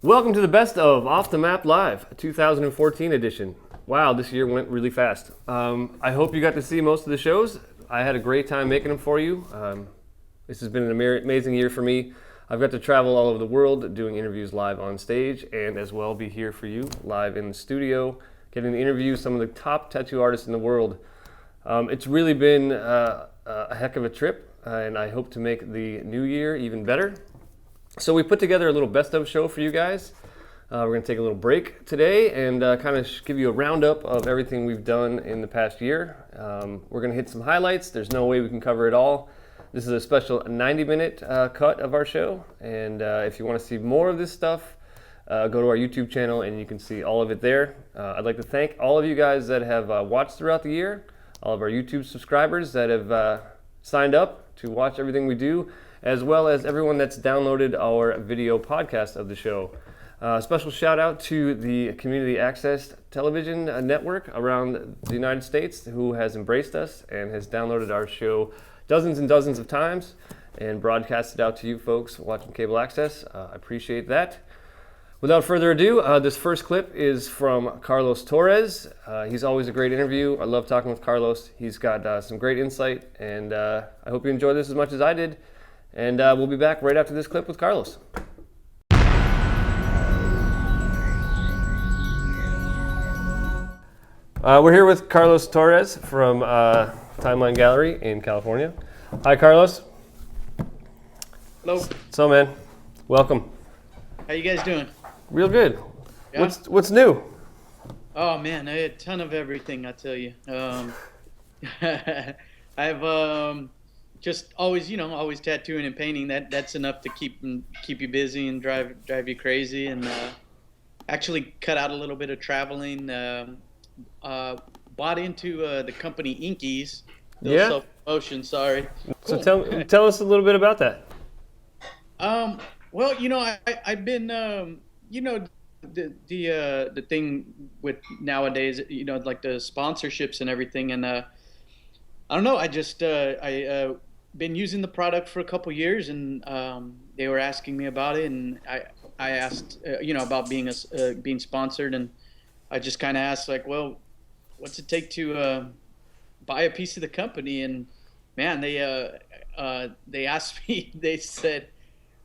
Welcome to the best of Off the Map Live, 2014 edition. Wow, this year went really fast. I hope you got to see most of the shows. I had a great time making them for you. This has been an amazing year for me. I've got to travel all over the world, doing interviews live on stage, and as well be here for you, live in the studio, getting to interview some of the top tattoo artists in the world. It's really been a heck of a trip, and I hope to make the new year even better. So we put together a little best of show for you guys. We're going to take a little break today and kind of give you a roundup of everything we've done in the past year. We're going to hit some highlights. There's no way we can cover it all. This is a special 90-minute cut of our show. And if you want to see more of this stuff, go to our YouTube channel and you can see all of it there. I'd like to thank all of you guys that have watched throughout the year, all of our YouTube subscribers that have signed up to watch everything we do, as well as everyone that's downloaded our video podcast of the show. Special shout out to the Community Access Television Network around the United States who has embraced us and has downloaded our show dozens and dozens of times and broadcasted out to you folks watching cable access. I appreciate that. Without further ado, this first clip is from Carlos Torres. He's always a great interview. I love talking with Carlos. He's got some great insight, and I hope you enjoy this as much as I did. And we'll be back right after this clip with Carlos. We're here with Carlos Torres from Timeline Gallery in California. Hi, Carlos. Hello. So, man, welcome. How you guys doing? Real good. Yeah? What's new? Oh man, I had a ton of everything. I tell you. I've just always, always tattooing and painting. That's enough to keep you busy and drive you crazy. And actually cut out a little bit of traveling. Bought into the company Inkies. Yeah. Self-promotion, sorry. So Cool. tell us a little bit about that. Well, I've been, the thing with nowadays, like the sponsorships and everything, and I don't know. I just I been using the product for a couple years, and they were asking me about it, and I asked, about being sponsored, and I just kind of asked, like, well, what's it take to buy a piece of the company? And man, they asked me. They said,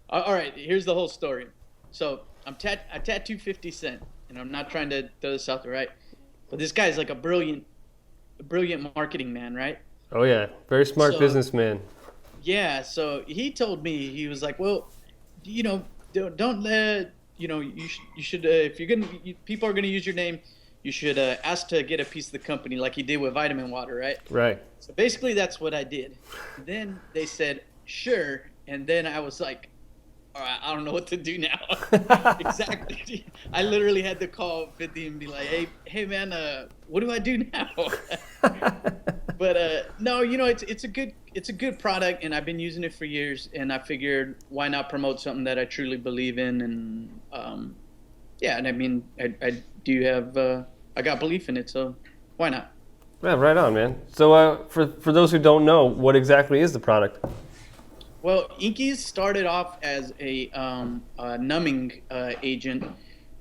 all right, here's the whole story. So I tattoo 50 Cent, and I'm not trying to throw this out there, right? But this guy is like a brilliant marketing man, right? Oh yeah, very smart businessman. Yeah, so he told me, he was like, well, don't let, you should if you're people are gonna use your name, you should ask to get a piece of the company, like he did with Vitamin Water, right? Right. So basically that's what I did. Then they said, sure, and then I was like, all right, I don't know what to do now. Exactly. I literally had to call 50 and be like, hey man, what do I do now? But no, it's a good product, and I've been using it for years, and I figured why not promote something that I truly believe in, and yeah, and I mean I do have I got belief in it, so why not? Yeah, right on, man. So for those who don't know, what exactly is the product? Well, Inkies started off as a numbing agent,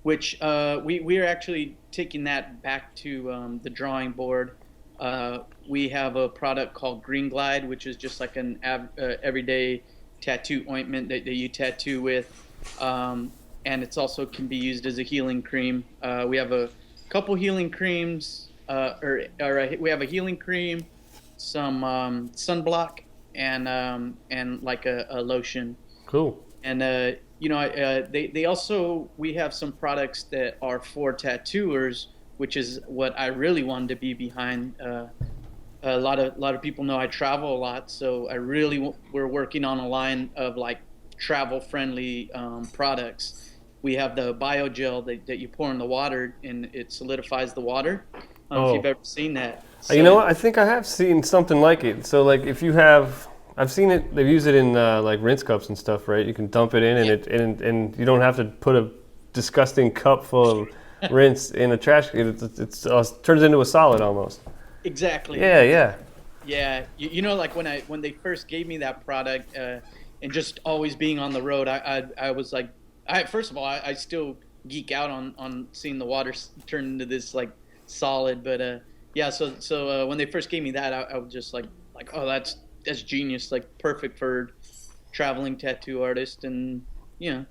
which we are actually taking that back to the drawing board. We have a product called Green Glide, which is just like an everyday tattoo ointment that you tattoo with, and it's also can be used as a healing cream. We have a couple healing creams, we have a healing cream, some sunblock, and like a lotion. Cool. And they also, we have some products that are for tattooers, which is what I really wanted to be behind. A lot of people know I travel a lot, so we're working on a line of like travel friendly products. We have the biogel that you pour in the water and it solidifies the water. I don't know if you've ever seen that. So, you know what? I think I have seen something like it. So like if you have, I've seen it. They've used it in like rinse cups and stuff, right? You can dump it in, and you don't have to put a disgusting cup full of rinse in a trash. It turns into a solid almost. Exactly. Yeah. Yeah. Like when they first gave me that product, and just always being on the road, I was like, First of all, I still geek out on seeing the water turn into this like solid. But yeah, so when they first gave me that, I was just like, oh, that's genius, like perfect for traveling tattoo artist. And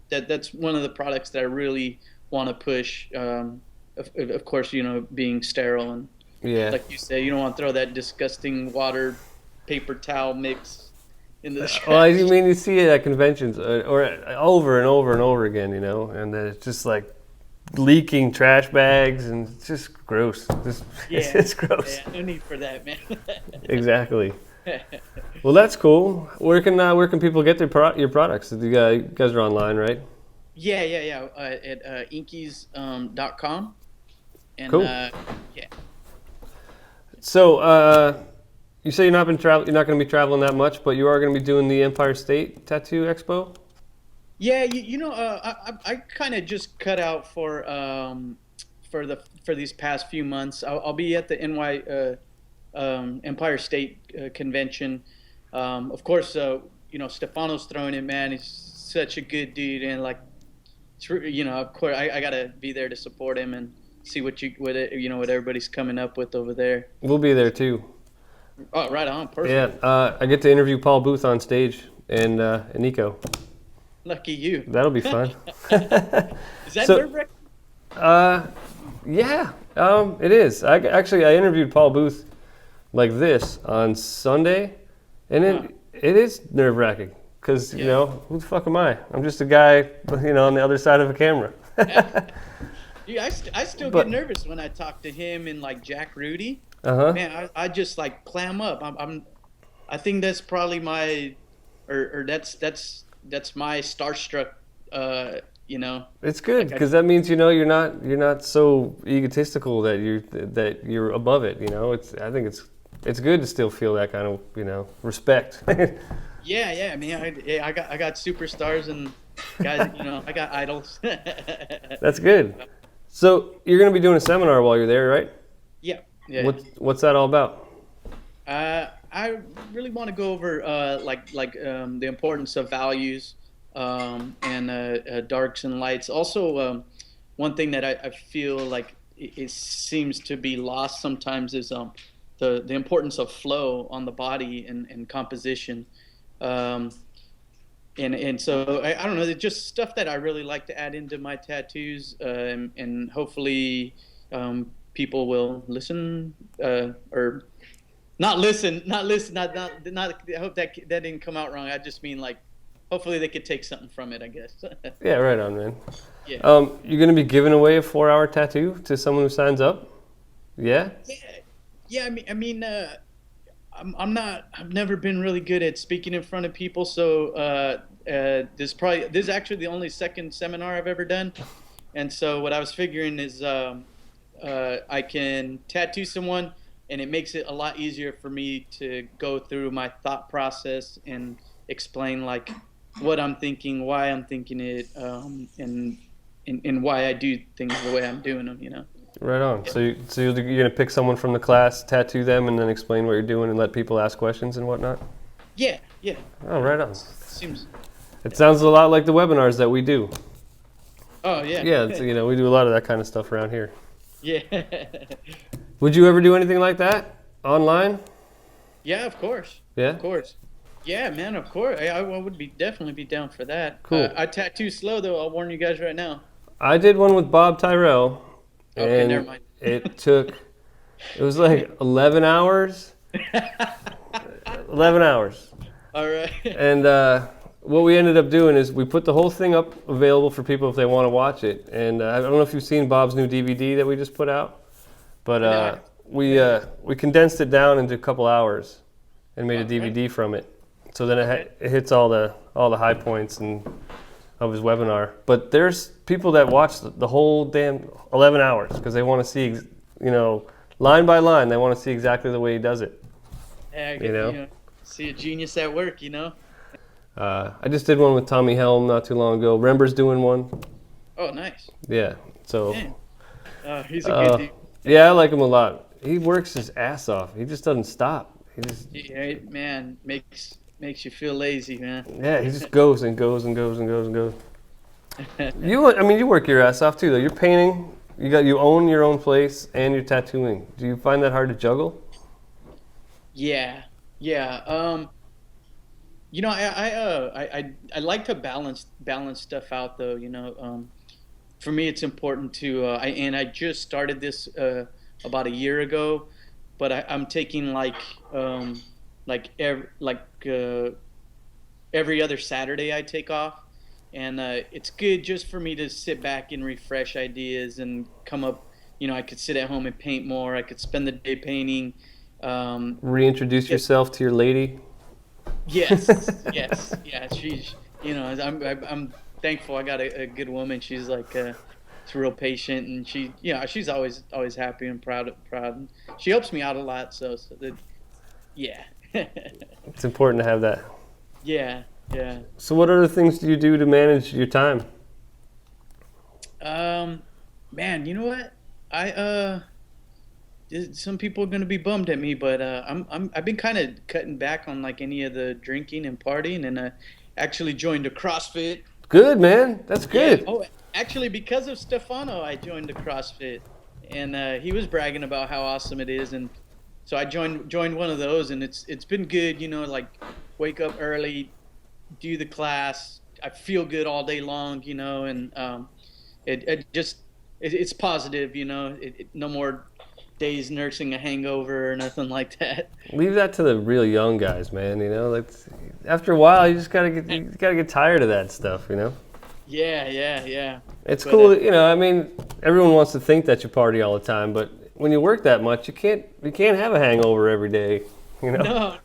that's one of the products that I really want to push. Of course, being sterile, and Yeah. like you say, you don't want to throw that disgusting water paper towel mix in the trash. Well, I mean, you see it at conventions or over and over and over again, and then it's just like leaking trash bags, and it's just gross. It's gross. Yeah, no need for that, man. Exactly. Well, that's cool. Where can people get your products? You guys are online, right? Yeah. At inkies.com. And, cool. Yeah. So, you say you're not going to be traveling that much, but you are going to be doing the Empire State Tattoo Expo. Yeah, I kind of just cut out for these past few months. I'll be at the Empire State Convention. Of course, Stephano's throwing it, man. He's such a good dude, and like, of course, I gotta be there to support him and see what everybody's coming up with over there. We'll be there too. Oh, right on, perfect. Yeah, I get to interview Paul Booth on stage and Nico. Lucky you. That'll be fun. Is that nerve-wracking? Yeah, it is. I interviewed Paul Booth like this on Sunday, and it is nerve-wracking because who the fuck am I? I'm just a guy, on the other side of a camera. Dude, I still get nervous when I talk to him and like Jack Rudy. Uh-huh. Man, I just like clam up. I think that's probably my, or that's my starstruck. It's good because that means you're not so egotistical that you're above it. I think it's good to still feel that kind of respect. Yeah. I mean, I got superstars and guys. I got idols. That's good. So you're going to be doing a seminar while you're there, right? Yeah. What's that all about? I really want to go over the importance of values and darks and lights. Also, one thing that I feel like it seems to be lost sometimes is the importance of flow on the body and composition. And so I don't know, it's just stuff that I really like to add into my tattoos, and hopefully people will listen or not listen. I hope that didn't come out wrong. I just mean like hopefully they could take something from it, I guess. Yeah, right on, man. Yeah. You're gonna be giving away a 4-hour tattoo to someone who signs up? Yeah. Yeah. I mean, I've never been really good at speaking in front of people, so this is actually the only second seminar I've ever done, and so what I was figuring is I can tattoo someone, and it makes it a lot easier for me to go through my thought process and explain like what I'm thinking, why I'm thinking it, and why I do things the way I'm doing them. Right on. Yeah. So you're gonna pick someone from the class, tattoo them, and then explain what you're doing, and let people ask questions and whatnot. Yeah. Oh, right on. It sounds a lot like the webinars that we do. Oh yeah. Yeah, we do a lot of that kind of stuff around here. Yeah. Would you ever do anything like that online? Yeah, of course. Yeah. Of course. Yeah, man. Of course. I would definitely be down for that. Cool. I tattoo slow though. I'll warn you guys right now. I did one with Bob Tyrell. Okay, and never mind. It was like 11 hours. 11 hours. All right. And what we ended up doing is we put the whole thing up available for people if they want to watch it. And I don't know if you've seen Bob's new DVD that we just put out, but we condensed it down into a couple hours and made a DVD from it. So then it hits all the high points of his webinar. But there's people that watch the whole damn 11 hours because they want to see, line by line, they want to see exactly the way he does it. Yeah, see a genius at work, I just did one with Tommy Helm not too long ago. Rember's doing one. Oh, nice. Yeah, so. He's a good dude. Yeah, I like him a lot. He works his ass off. He just doesn't stop. Yeah, man, makes you feel lazy, man. Yeah, he just goes and goes and goes and goes and goes. You work your ass off too, though. You're painting. You own your own place, and you're tattooing. Do you find that hard to juggle? Yeah, yeah. I like to balance stuff out though. For me, it's important to. I just started this about a year ago, but I'm taking like every other Saturday I take off, and it's good just for me to sit back and refresh ideas and come up. I could sit at home and paint more. I could spend the day painting. Reintroduce yourself to your lady. Yes, yes, yeah. She's, I'm thankful I got a good woman. She's like, she's real patient, and she's always happy and proud. She helps me out a lot. Yeah. It's important to have that. Yeah, yeah. So what other things do you do to manage your time? Man, you know what? Some people are gonna be bummed at me, but I've been kind of cutting back on like any of the drinking and partying, and actually joined a CrossFit. Good, man. That's good. Yeah. Oh, actually, because of Stephano, I joined the CrossFit, and he was bragging about how awesome it is, and so I joined one of those, and it's been good. Like wake up early, do the class. I feel good all day long, and it's positive, no more days nursing a hangover or nothing like that. Leave that to the real young guys, man. After a while, you just gotta get tired of that stuff. Yeah. It's cool. Everyone wants to think that you party all the time, but when you work that much, you can't have a hangover every day. No.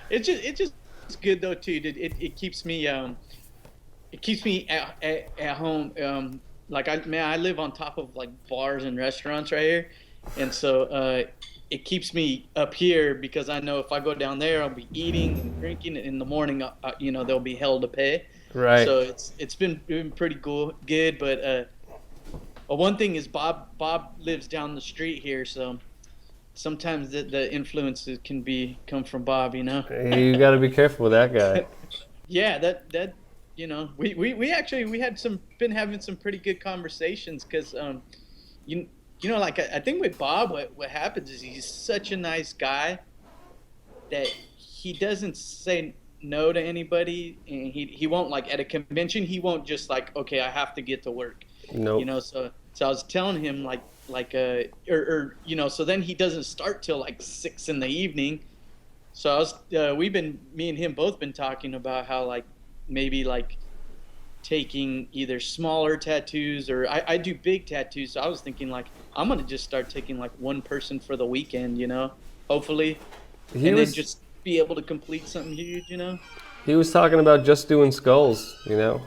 It's it's good though too. It keeps me at home. Like I live on top of like bars and restaurants right here, and so it keeps me up here because I know if I go down there, I'll be eating and drinking. In the morning, there'll be hell to pay. Right. So it's been pretty good. But one thing is Bob lives down the street here, so sometimes the influences can come from Bob. You got to be careful with that guy. Yeah, that. We actually been having some pretty good conversations because like I think with Bob what happens is he's such a nice guy that he doesn't say no to anybody, and he won't, like at a convention, he won't just like, okay, I have to get to work. No. Nope. So I was telling him so then he doesn't start till like 6 p.m. So me and him both been talking about how like maybe like taking either smaller tattoos, or I do big tattoos, so I was thinking like I'm gonna just start taking like one person for the weekend, hopefully, then just be able to complete something huge. He was talking about just doing skulls. Yeah.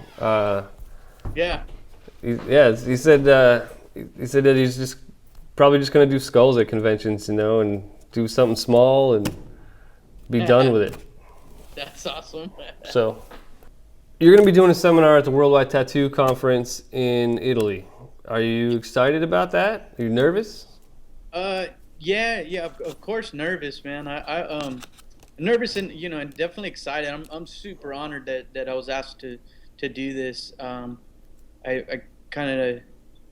He said that he's just probably just gonna do skulls at conventions, and do something small and be done with it. That's awesome. So you're going to be doing a seminar at the Worldwide Tattoo Conference in Italy. Are you excited about that? Are you nervous? Yeah, of course nervous, man. I nervous and and definitely excited. I'm super honored that I was asked to do this. I kind of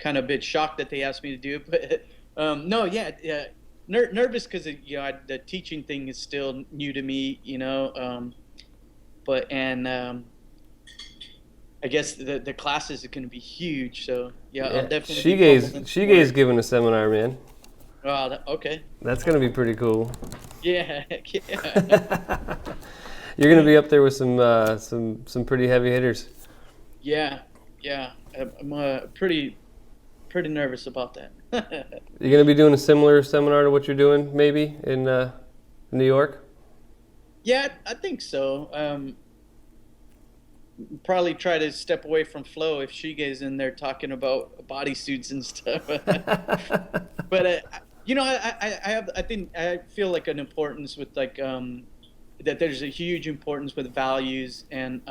a bit shocked that they asked me to do it, but no, yeah, nervous because the teaching thing is still new to me, I guess the classes are going to be huge, so I'll definitely. Shige's giving a seminar, man. Oh, okay. That's going to be pretty cool. Yeah. You're going to be up there with some pretty heavy hitters. Yeah. I'm pretty nervous about that. You're going to be doing a similar seminar to what you're doing, maybe in New York. Yeah, I think so. Probably try to step away from Flo if Shige's in there talking about bodysuits and stuff. But I feel like an importance with like that there's a huge importance with values and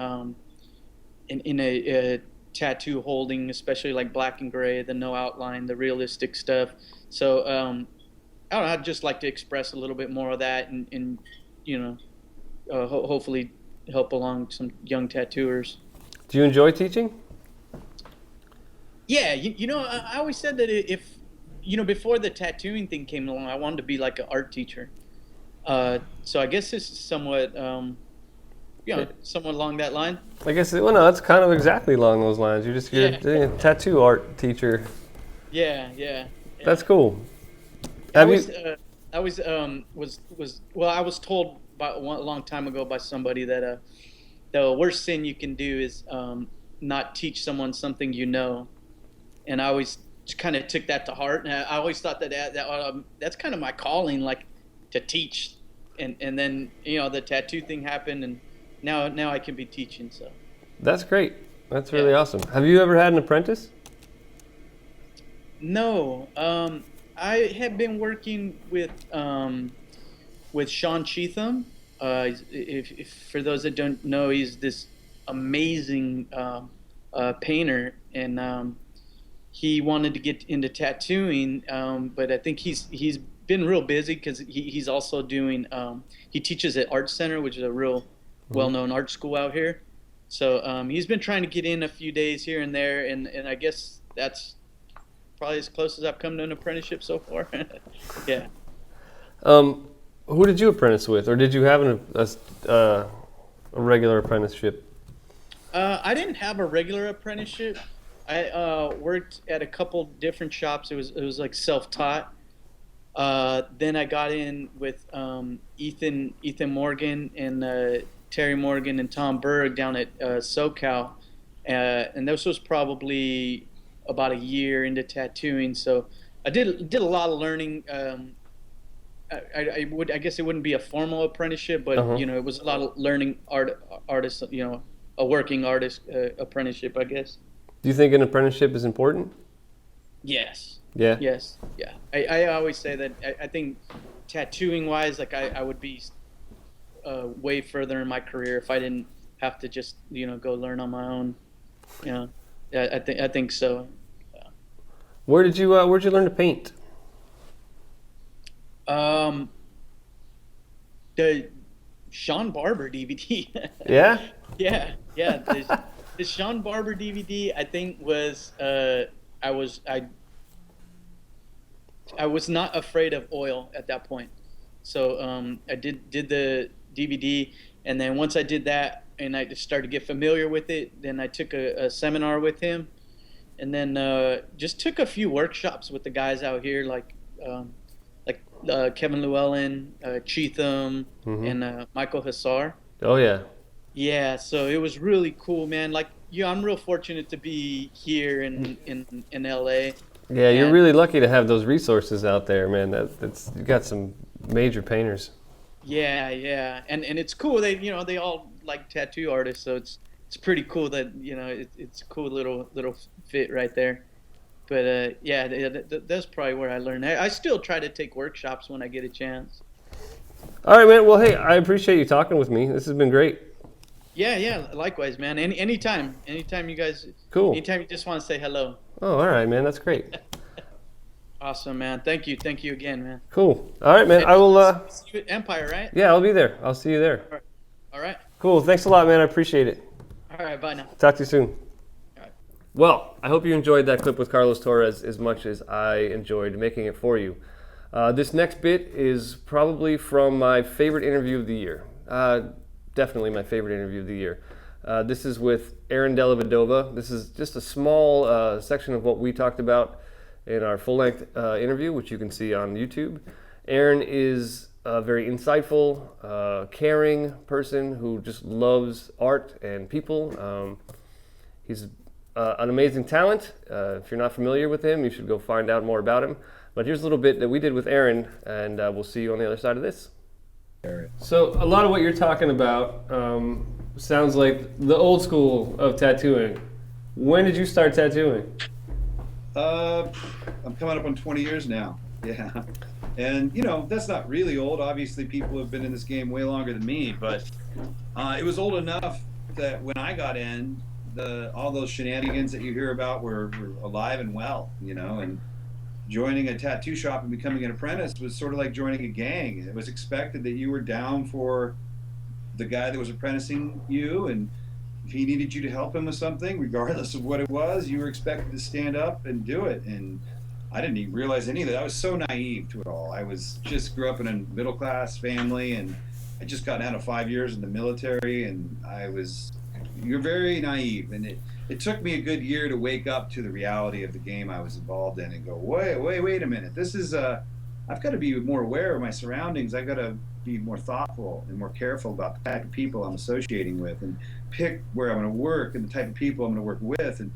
in a tattoo holding, especially like black and gray, the no outline, the realistic stuff. So I don't know, I'd just like to express a little bit more of that and hopefully help along some young tattooers. Do you enjoy teaching? Yeah, I always said that if, before the tattooing thing came along, I wanted to be like an art teacher. So I guess this is somewhat, somewhat along that line. I guess, well, no, it's kind of exactly along those lines. You're Yeah, a tattoo art teacher. yeah, yeah, That's yeah. cool. I Have was, you? I was, well, I was told a long time ago by somebody that the worst sin you can do is not teach someone something you know. And I always kind of took that to heart. And I always thought that's kind of my calling, like to teach. And then the tattoo thing happened, and now I can be teaching. So That's great. That's really yeah, awesome. Have you ever had an apprentice? no, I have been working with Sean Cheetham. If for those that don't know, he's this amazing painter, and he wanted to get into tattooing, but I think he's been real busy because he's also doing he teaches at Art Center, which is a real Hmm. well-known art school out here. So he's been trying to get in a few days here and there, and I guess that's probably as close as I've come to an apprenticeship so far. Yeah. Um, who did you apprentice with, or did you have a regular apprenticeship? I didn't have a regular apprenticeship. I worked at a couple different shops. It was like self-taught. Then I got in with Ethan Morgan and Terry Morgan and Tom Berg down at SoCal, and this was probably about a year into tattooing. So I did a lot of learning. I guess it wouldn't be a formal apprenticeship, Uh but huh. it was a lot of learning artist, a working artist apprenticeship, I guess. Do you think an apprenticeship is important? Yes, Yeah. yes, yeah. I always say that I think tattooing wise, like I would be way further in my career if I didn't have to just go learn on my own. You know, yeah, I think so. Where'd you learn to paint? Um, the Sean Barber DVD. Yeah. Yeah, yeah. The Sean Barber DVD, I think was I was I was not afraid of oil at that point. So I did the DVD, and then once I did that, and I just started to get familiar with it, then I took a seminar with him, and then just took a few workshops with the guys out here, um, Kevin Llewellyn, Cheetham, Mm-hmm. and Michael Hassar. Oh yeah. Yeah, so it was really cool, man. Like, I'm real fortunate to be here in LA, Yeah, you're and really lucky to have those resources out there, man. That's you got some major painters. yeah, yeah, and it's cool. They all like tattoo artists, so it's pretty cool that it's a cool little fit right there. But yeah, that's probably where I learned. I still try to take workshops when I get a chance. All right, man. Well, hey, I appreciate you talking with me. This has been great. Yeah, yeah, likewise, man. Anytime you guys, Cool. anytime you just want to say hello. Oh, all right, man. That's great. Awesome, man. Thank you again, man. Cool. All right, man. Hey, I will. see you at Empire, right? Yeah, I'll be there. I'll see you there. All right. All right. Cool. Thanks a lot, man. I appreciate it. All right. Bye now. Talk to you soon. All right. Well, I hope you enjoyed that clip with Carlos Torres as much as I enjoyed making it for you. This next bit is probably from my favorite interview of the year. Definitely my favorite interview of the year. This is with DellaVedova. This is just a small section of what we talked about in our full-length interview, which you can see on YouTube. Aaron is a very insightful, caring person who just loves art and people. He's an amazing talent. If you're not familiar with him, you should go find out more about him. But here's a little bit that we did with Aaron, and we'll see you on the other side of this. So a lot of what you're talking about sounds like the old school of tattooing. When did you start tattooing? I'm coming up on 20 years now. Yeah. And, that's not really old. Obviously, people have been in this game way longer than me, but it was old enough that when I got in, all those shenanigans that you hear about were alive and well, and joining a tattoo shop and becoming an apprentice was sort of like joining a gang. It was expected that you were down for the guy that was apprenticing you, and if he needed you to help him with something, regardless of what it was, you were expected to stand up and do it. And I didn't even realize any of that. I was so naive to it all. I was just grew up in a middle class family, and I just gotten out of 5 years in the military, and you're very naive. And it took me a good year to wake up to the reality of the game I was involved in and go, wait a minute. This is, I've got to be more aware of my surroundings. I've got to be more thoughtful and more careful about the type of people I'm associating with, and pick where I'm going to work and the type of people I'm going to work with. And,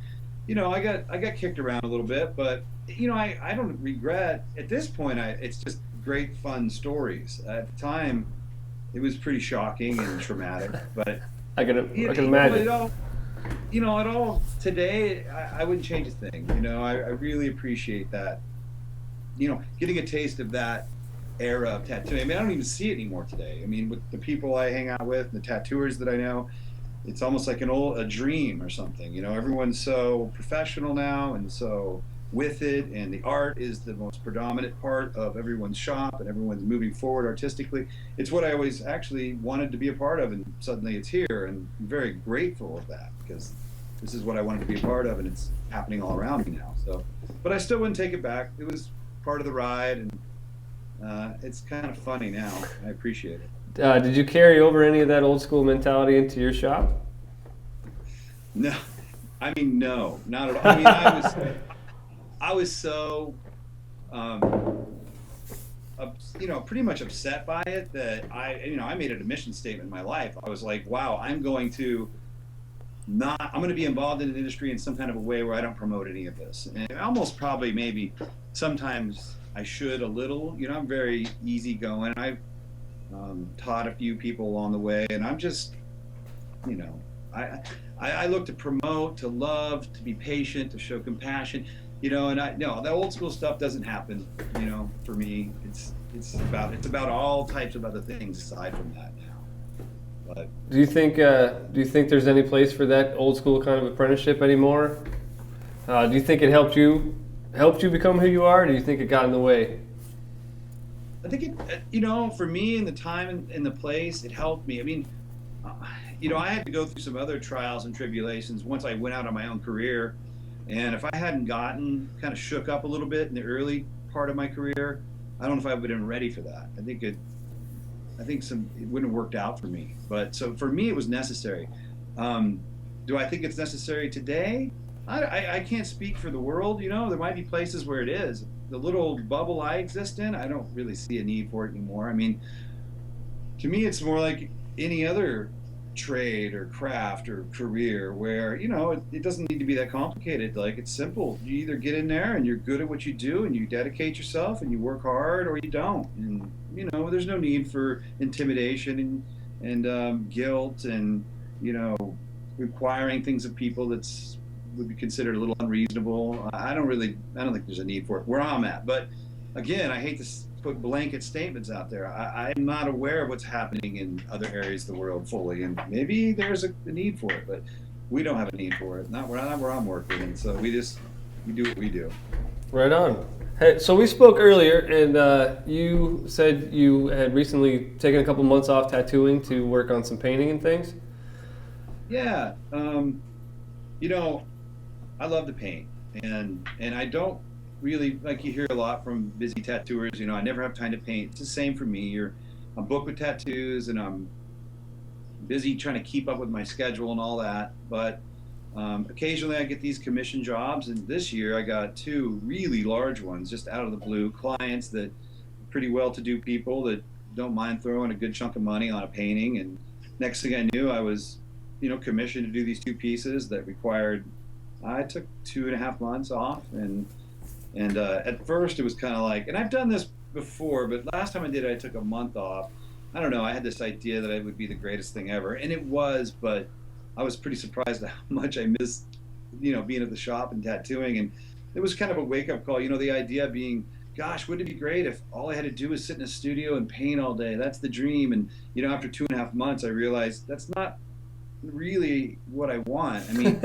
I got kicked around a little bit, but, I don't regret. At this point, it's just great, fun stories. At the time, it was pretty shocking and traumatic, but I can imagine. It all today, I wouldn't change a thing. I really appreciate that. Getting a taste of that era of tattooing. I mean, I don't even see it anymore today. I mean, with the people I hang out with, and the tattooers that I know, it's almost like a dream or something. Everyone's so professional now and so with it, and the art is the most predominant part of everyone's shop, and everyone's moving forward artistically. It's what I always actually wanted to be a part of, and suddenly it's here, and I'm very grateful of that, because this is what I wanted to be a part of, and it's happening all around me now. So, but I still wouldn't take it back. It was part of the ride, and it's kind of funny now. I appreciate it. Did you carry over any of that old school mentality into your shop? No, no, not at all. I was so, pretty much upset by it that I made it a mission statement in my life. I was like, wow, I'm going to be involved in an industry in some kind of a way where I don't promote any of this. And almost probably maybe sometimes I should a little. I'm very easygoing. I've taught a few people along the way, and I'm just, I look to promote, to love, to be patient, to show compassion. The old school stuff doesn't happen, for me. It's about all types of other things aside from that now. But do you think there's any place for that old school kind of apprenticeship anymore? Do you think it helped you become who you are, or do you think it got in the way? I think it, for me, in the time and the place, it helped me. I mean, I had to go through some other trials and tribulations once I went out on my own career. And if I hadn't gotten kind of shook up a little bit in the early part of my career, I don't know if I would have been ready for that. I think it wouldn't have worked out for me. But so for me, it was necessary. Do I think it's necessary today? I can't speak for the world. There might be places where it is. The little bubble I exist in, I don't really see a need for it anymore. I mean, to me, it's more like any other trade or craft or career where it doesn't need to be that complicated. Like, it's simple. You either get in there and you're good at what you do and you dedicate yourself and you work hard, or you don't. And there's no need for intimidation and guilt and requiring things of people that's would be considered a little unreasonable. I don't think there's a need for it where I'm at. But again, I hate to put blanket statements out there. I'm not aware of what's happening in other areas of the world fully, and maybe there's a need for it, but we don't have a need for it. Not where I'm working, and so we do what we do. Right on. Hey, so we spoke earlier, and you said you had recently taken a couple months off tattooing to work on some painting and things. Yeah, I love to paint, and I don't really, like you hear a lot from busy tattooers, I never have time to paint. It's the same for me. I'm booked with tattoos, and I'm busy trying to keep up with my schedule and all that. But occasionally I get these commission jobs, and this year I got 2 really large ones just out of the blue. Clients that pretty well-to-do people that don't mind throwing a good chunk of money on a painting. And next thing I knew, I was, commissioned to do these 2 pieces that required. I took 2.5 months off, and at first it was kind of like, and I've done this before, but last time I did it, I took a month off. I don't know, I had this idea that it would be the greatest thing ever, and it was, but I was pretty surprised at how much I missed, being at the shop and tattooing. And it was kind of a wake-up call, the idea being, gosh, wouldn't it be great if all I had to do was sit in a studio and paint all day? That's the dream. And, after 2.5 months, I realized that's not really what I want. I mean,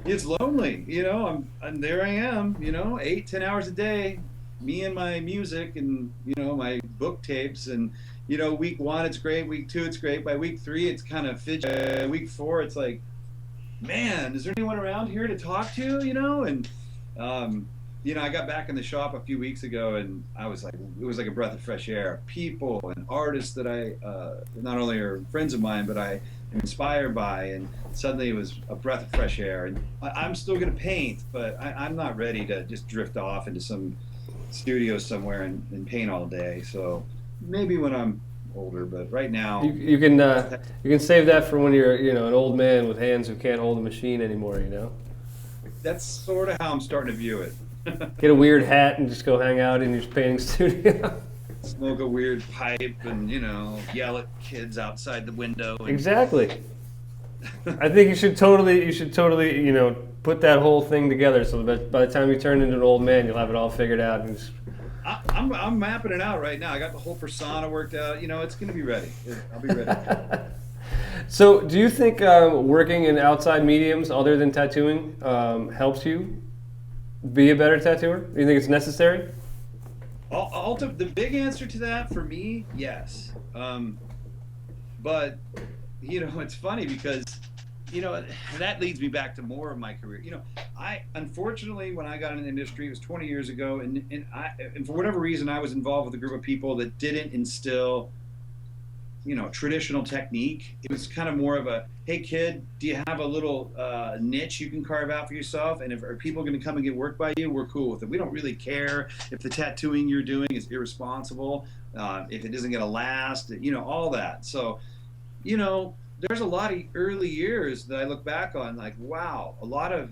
it's lonely, and there I am, 8-10 hours a day, me and my music and, my book tapes, and, week 1 it's great, week 2 it's great, by week 3 it's kind of fidgety, week 4 it's like, man, is there anyone around here to talk to, and I got back in the shop a few weeks ago, and I was like, it was like a breath of fresh air. People and artists that I not only are friends of mine, but I am inspired by, and suddenly it was a breath of fresh air. And I'm still going to paint, but I'm not ready to just drift off into some studio somewhere and paint all day. So maybe when I'm older, but right now you can save that for when you're an old man with hands who can't hold a machine anymore. That's sort of how I'm starting to view it. Get a weird hat and just go hang out in your painting studio. Smoke a weird pipe and yell at kids outside the window. Exactly. I think you should totally put that whole thing together so that by the time you turn into an old man, you'll have it all figured out. And just... I'm mapping it out right now. I got the whole persona worked out. It's going to be ready. I'll be ready. So, do you think working in outside mediums other than tattooing helps you be a better tattooer? Do you think it's necessary? The big answer to that for me, yes. But it's funny because that leads me back to more of my career. I unfortunately, when I got in the industry, it was 20 years ago, and for whatever reason, I was involved with a group of people that didn't instill traditional technique. It was kind of more of a, hey kid, do you have a little niche you can carve out for yourself? And are people going to come and get work by you? We're cool with it. We don't really care if the tattooing you're doing is irresponsible, if it isn't going to last, all that. So, there's a lot of early years that I look back on like, wow, a lot of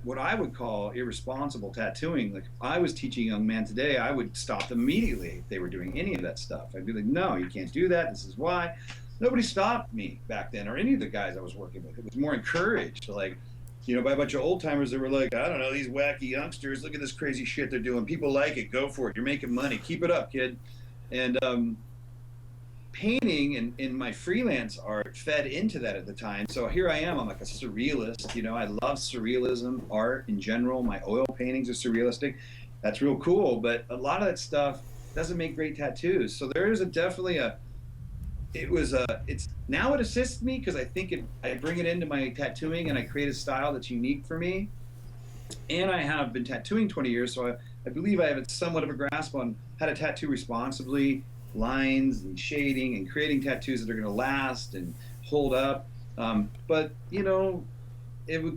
what I would call irresponsible tattooing. Like, if I was teaching a young man today, I would stop them immediately if they were doing any of that stuff. I'd be like, no, you can't do that. This is why. Nobody stopped me back then, or any of the guys I was working with. It was more encouraged, like, by a bunch of old timers that were like, I don't know, these wacky youngsters, look at this crazy shit they're doing. People like it. Go for it. You're making money. Keep it up, kid. And painting and my freelance art fed into that at the time. So here I am, I'm like a surrealist, I love surrealism art in general. My oil paintings are surrealistic. That's real cool, but a lot of that stuff doesn't make great tattoos. So there is it's now it assists me because I think I bring it into my tattooing and I create a style that's unique for me. And I have been tattooing 20 years, so I believe I have somewhat of a grasp on how to tattoo responsibly, lines and shading and creating tattoos that are going to last and hold up. But it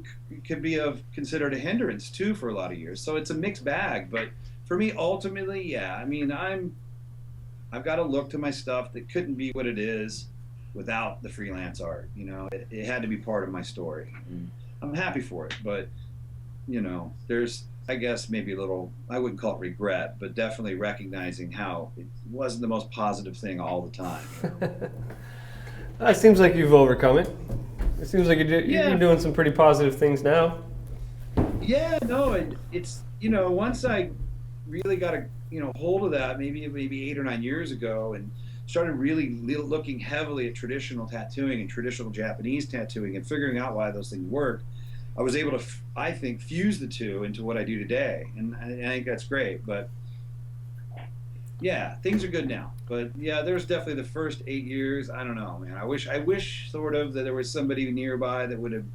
could be considered a hindrance too for a lot of years. So it's a mixed bag. But for me, ultimately, yeah, I mean, I've got a look to my stuff that couldn't be what it is without the freelance art. It had to be part of my story. And I'm happy for it, but there's, I guess, maybe a little, I wouldn't call it regret, but definitely recognizing how it wasn't the most positive thing all the time. It seems like you've overcome it. It seems like you're doing some pretty positive things now. Yeah, no, it's, once I really got a, hold of that, maybe 8 or 9 years ago, and started really looking heavily at traditional tattooing and traditional Japanese tattooing and figuring out why those things work, I was able to, I think, fuse the two into what I do today, and I think that's great. But yeah, things are good now. But yeah, there's definitely the first 8 years. I don't know, man. I wish sort of that there was somebody nearby that would have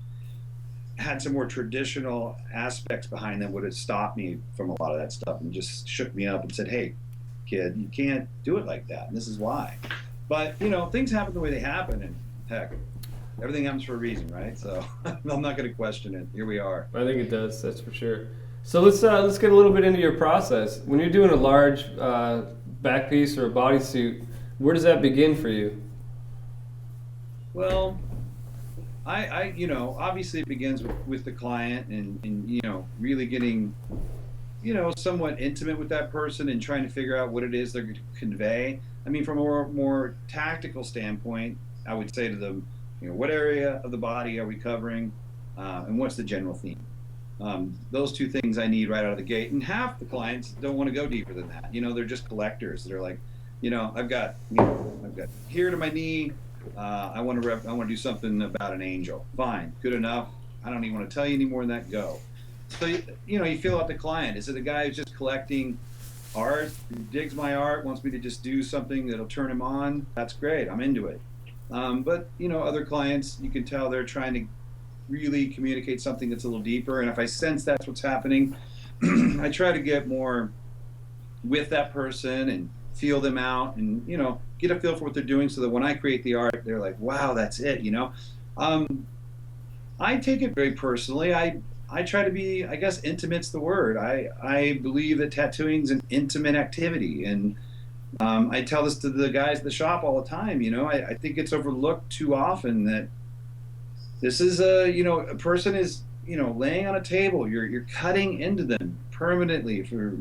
had some more traditional aspects behind them, would have stopped me from a lot of that stuff and just shook me up and said, hey, kid, you can't do it like that, and this is why. But things happen the way they happen, and heck, everything happens for a reason, right? So I'm not going to question it. Here we are. I think it does. That's for sure. So let's get a little bit into your process. When you're doing a large back piece or a bodysuit, where does that begin for you? Well, I obviously it begins with the client and really getting, somewhat intimate with that person and trying to figure out what it is they're going to convey. I mean, from a more tactical standpoint, I would say to them, what area of the body are we covering, and what's the general theme? Those two things I need right out of the gate. And half the clients don't want to go deeper than that. They're just collectors. They're like, I've got here to my knee. I want to do something about an angel. Fine, good enough. I don't even want to tell you any more than that. Go. So you fill out the client. Is it a guy who's just collecting art, who digs my art, wants me to just do something that'll turn him on, that's great. I'm into it. But other clients, you can tell they're trying to really communicate something that's a little deeper. And if I sense that's what's happening, I try to get more with that person and feel them out and, get a feel for what they're doing so that when I create the art, they're like, wow, that's it, I take it very personally. I try to be, I guess, intimate's the word. I believe that tattooing is an intimate activity. And I tell this to the guys at the shop all the time, I think it's overlooked too often that this is a person is, laying on a table. You're cutting into them permanently for,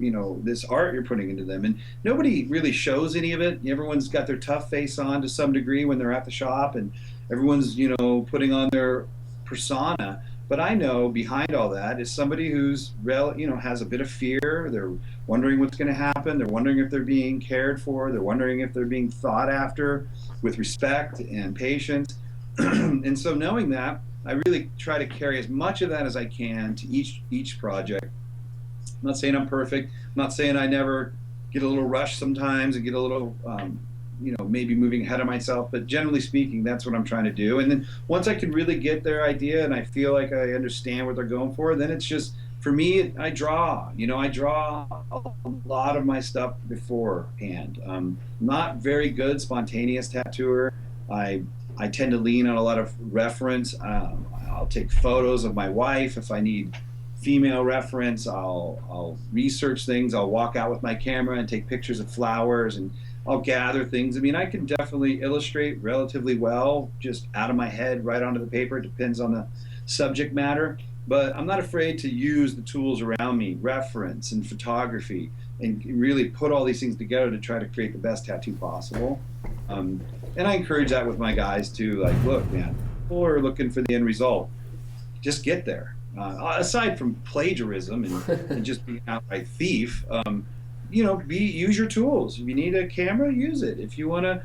this art you're putting into them. And nobody really shows any of it. Everyone's got their tough face on to some degree when they're at the shop, and everyone's, putting on their persona. But I know behind all that is somebody who's, has a bit of fear. They're wondering what's going to happen. They're wondering if they're being cared for. They're wondering if they're being thought after with respect and patience. And so knowing that, I really try to carry as much of that as I can to each project. I'm not saying I'm perfect. I'm not saying I never get a little rushed sometimes and get a little, maybe moving ahead of myself. But generally speaking, that's what I'm trying to do. And then once I can really get their idea and I feel like I understand what they're going for, then it's just, for me, I draw. I draw a lot of my stuff beforehand. Not very good spontaneous tattooer. I tend to lean on a lot of reference. I'll take photos of my wife. If I need female reference, I'll research things. I'll walk out with my camera and take pictures of flowers, and I'll gather things. I mean, I can definitely illustrate relatively well, just out of my head, right onto the paper. It depends on the subject matter. But I'm not afraid to use the tools around me, reference and photography, and really put all these things together to try to create the best tattoo possible. And I encourage that with my guys too. Like, look, man, people are looking for the end result. Just get there. Aside from plagiarism and just being an outright thief, use your tools. If you need a camera, use it. If you want to,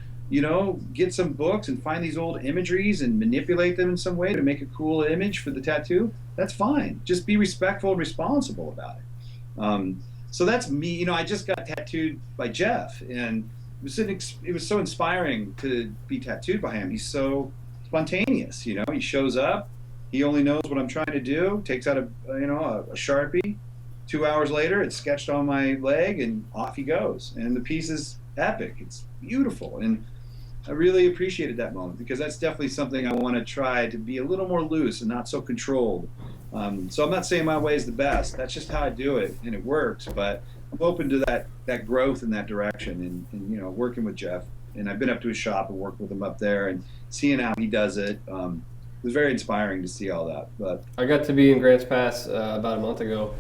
get some books and find these old imageries and manipulate them in some way to make a cool image for the tattoo, that's fine. Just be respectful and responsible about it. So that's me. I just got tattooed by Jeff, and it was so inspiring to be tattooed by him. He's so spontaneous. He shows up. He only knows what I'm trying to do. Takes out a Sharpie. 2 hours later, it's sketched on my leg, and off he goes. And the piece is epic. It's beautiful, and I really appreciated that moment, because that's definitely something I want to try to be a little more loose and not so controlled. So I'm not saying my way is the best. That's just how I do it, and it works. But I'm open to that growth in that direction, and working with Jeff. And I've been up to his shop and worked with him up there, and seeing how he does it. It was very inspiring to see all that. But I got to be in Grants Pass about a month ago,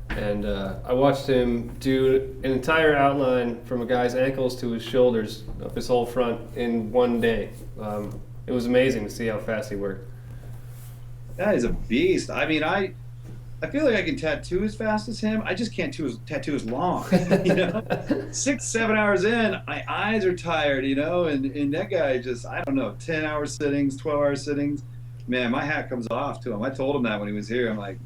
and I watched him do an entire outline from a guy's ankles to his shoulders of his whole front in one day. It was amazing to see how fast he worked. That is a beast. I mean, I feel like I can tattoo as fast as him. I just can't tattoo as long. 6-7 hours in, my eyes are tired. And that guy just, I don't know, 10-hour sittings, 12-hour sittings. Man, my hat comes off to him. I told him that when he was here. I'm like,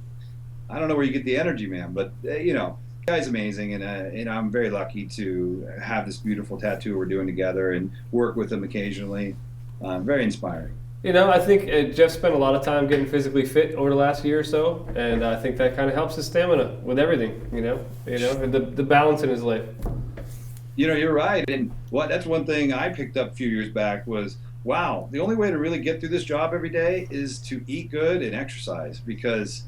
I don't know where you get the energy, man. But, the guy's amazing. And I'm very lucky to have this beautiful tattoo we're doing together and work with him occasionally. Very inspiring. I think Jeff spent a lot of time getting physically fit over the last year or so. And I think that kind of helps his stamina with everything, the balance in his life. You're right. And that's one thing I picked up a few years back was, wow, the only way to really get through this job every day is to eat good and exercise, because,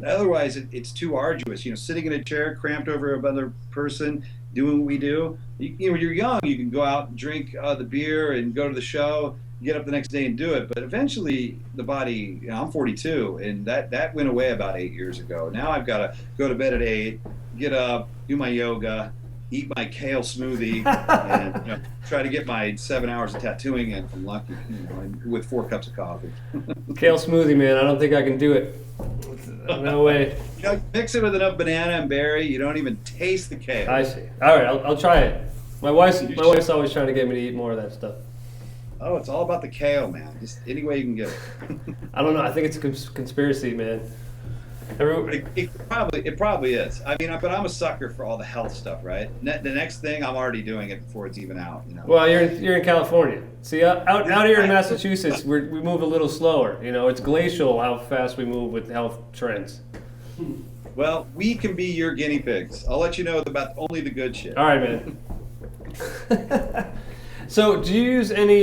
otherwise it's too arduous. Sitting in a chair cramped over another person, doing what we do. When you're young, you can go out and drink the beer and go to the show, get up the next day and do it. But eventually the body, I'm 42, and that went away about 8 years ago. Now I've got to go to bed at 8, get up, do my yoga, eat my kale smoothie, and try to get my 7 hours of tattooing in if I'm lucky, and with 4 cups of coffee. Kale smoothie, man, I don't think I can do it. No way. Mix it with enough banana and berry, you don't even taste the kale. I see. All right, I'll try it. My wife's always trying to get me to eat more of that stuff. Oh, it's all about the kale, man. Just any way you can get it. I don't know. I think it's a conspiracy, man. It probably is. I mean, but I'm a sucker for all the health stuff, right? The next thing, I'm already doing it before it's even out. You know. Well, you're in California. See, out here in Massachusetts, we move a little slower. You know, it's glacial how fast we move with health trends. Well, we can be your guinea pigs. I'll let you know about only the good shit. All right, man. So, do you use any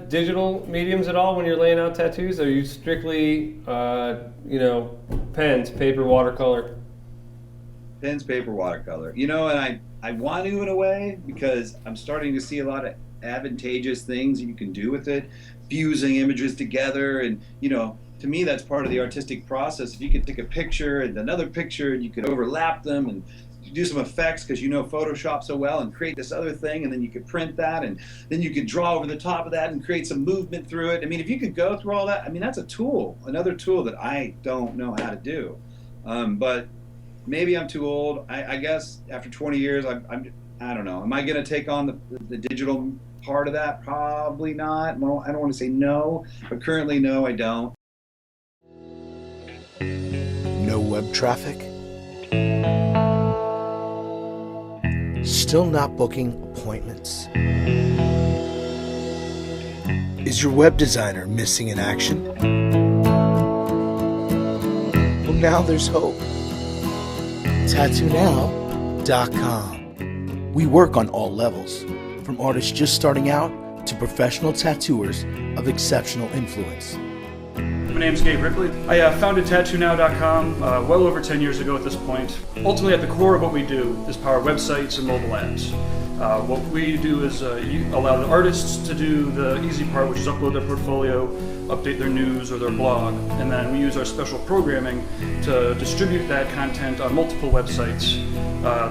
digital mediums at all when you're laying out tattoos? Are you strictly, pens, paper, watercolor? Pens, paper, watercolor. You know, and I want to in a way because I'm starting to see a lot of advantageous things you can do with it, fusing images together, and to me that's part of the artistic process. If you could take a picture and another picture, and you could overlap them and do some effects because Photoshop so well, and create this other thing, and then you could print that, and then you could draw over the top of that and create some movement through it. I mean, if you could go through all that, I mean, that's another tool that I don't know how to do. But maybe I'm too old. I guess after 20 years, I don't know. Am I going to take on the digital part of that? Probably not. Well, I don't want to say no, but currently, no, I don't. No web traffic? Still not booking appointments? Is your web designer missing in action? Well, now there's hope. TattooNow.com. We work on all levels, from artists just starting out to professional tattooers of exceptional influence. My name's Gabe Ripley. I founded TattooNow.com well over 10 years ago at this point. Ultimately, at the core of what we do is power websites and mobile apps. What we do is allow the artists to do the easy part, which is upload their portfolio, update their news or their blog, and then we use our special programming to distribute that content on multiple websites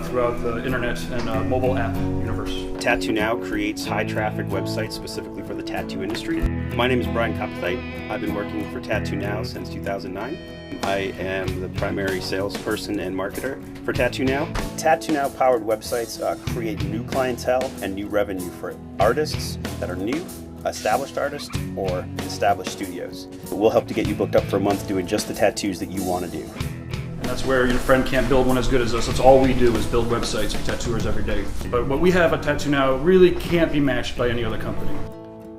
throughout the internet and mobile app universe. Tattoo Now creates high-traffic websites specifically for the tattoo industry. My name is Brian Kopthite. I've been working for Tattoo Now since 2009. I am the primary salesperson and marketer for Tattoo Now. Tattoo Now powered websites create new clientele and new revenue for artists that are new, established artists, or established studios. We'll help to get you booked up for a month doing just the tattoos that you want to do. And that's where your friend can't build one as good as us. That's all we do is build websites for tattooers every day. But what we have at Tattoo Now really can't be matched by any other company.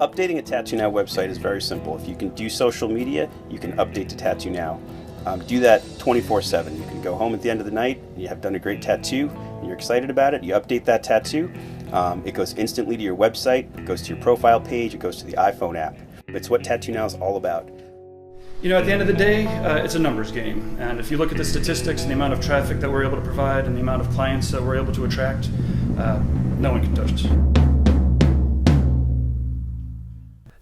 Updating a Tattoo Now website is very simple. If you can do social media, you can update to Tattoo Now. Do that 24/7. You can go home at the end of the night, and you have done a great tattoo, and you're excited about it. You update that tattoo. It goes instantly to your website, it goes to your profile page, it goes to the iPhone app. It's what Tattoo Now is all about. At the end of the day, it's a numbers game. And if you look at the statistics and the amount of traffic that we're able to provide and the amount of clients that we're able to attract, no one can touch us.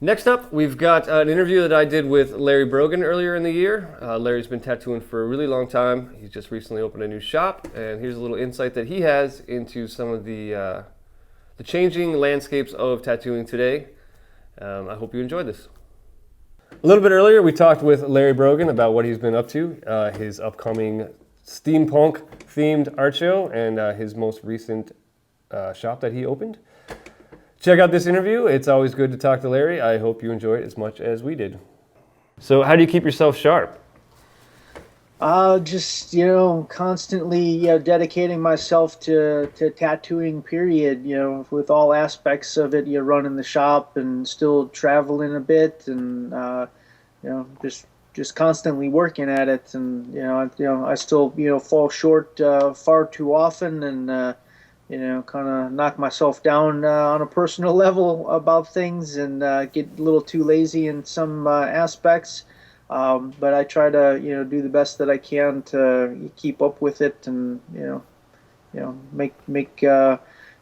Next up, we've got an interview that I did with Larry Brogan earlier in the year. Larry's been tattooing for a really long time. He's just recently opened a new shop, and here's a little insight that he has into some of the changing landscapes of tattooing today. I hope you enjoyed this. A little bit earlier, we talked with Larry Brogan about what he's been up to, his upcoming steampunk-themed art show, and his most recent shop that he opened. Check out this interview. It's always good to talk to Larry. I hope you enjoy it as much as we did. So how do you keep yourself sharp? Just, constantly dedicating myself to tattooing, period, with all aspects of it, running the shop and still traveling a bit and, just constantly working at it. And, I still, fall short far too often and, kind of knock myself down on a personal level about things and get a little too lazy in some aspects. But I try to, do the best that I can to keep up with it and, make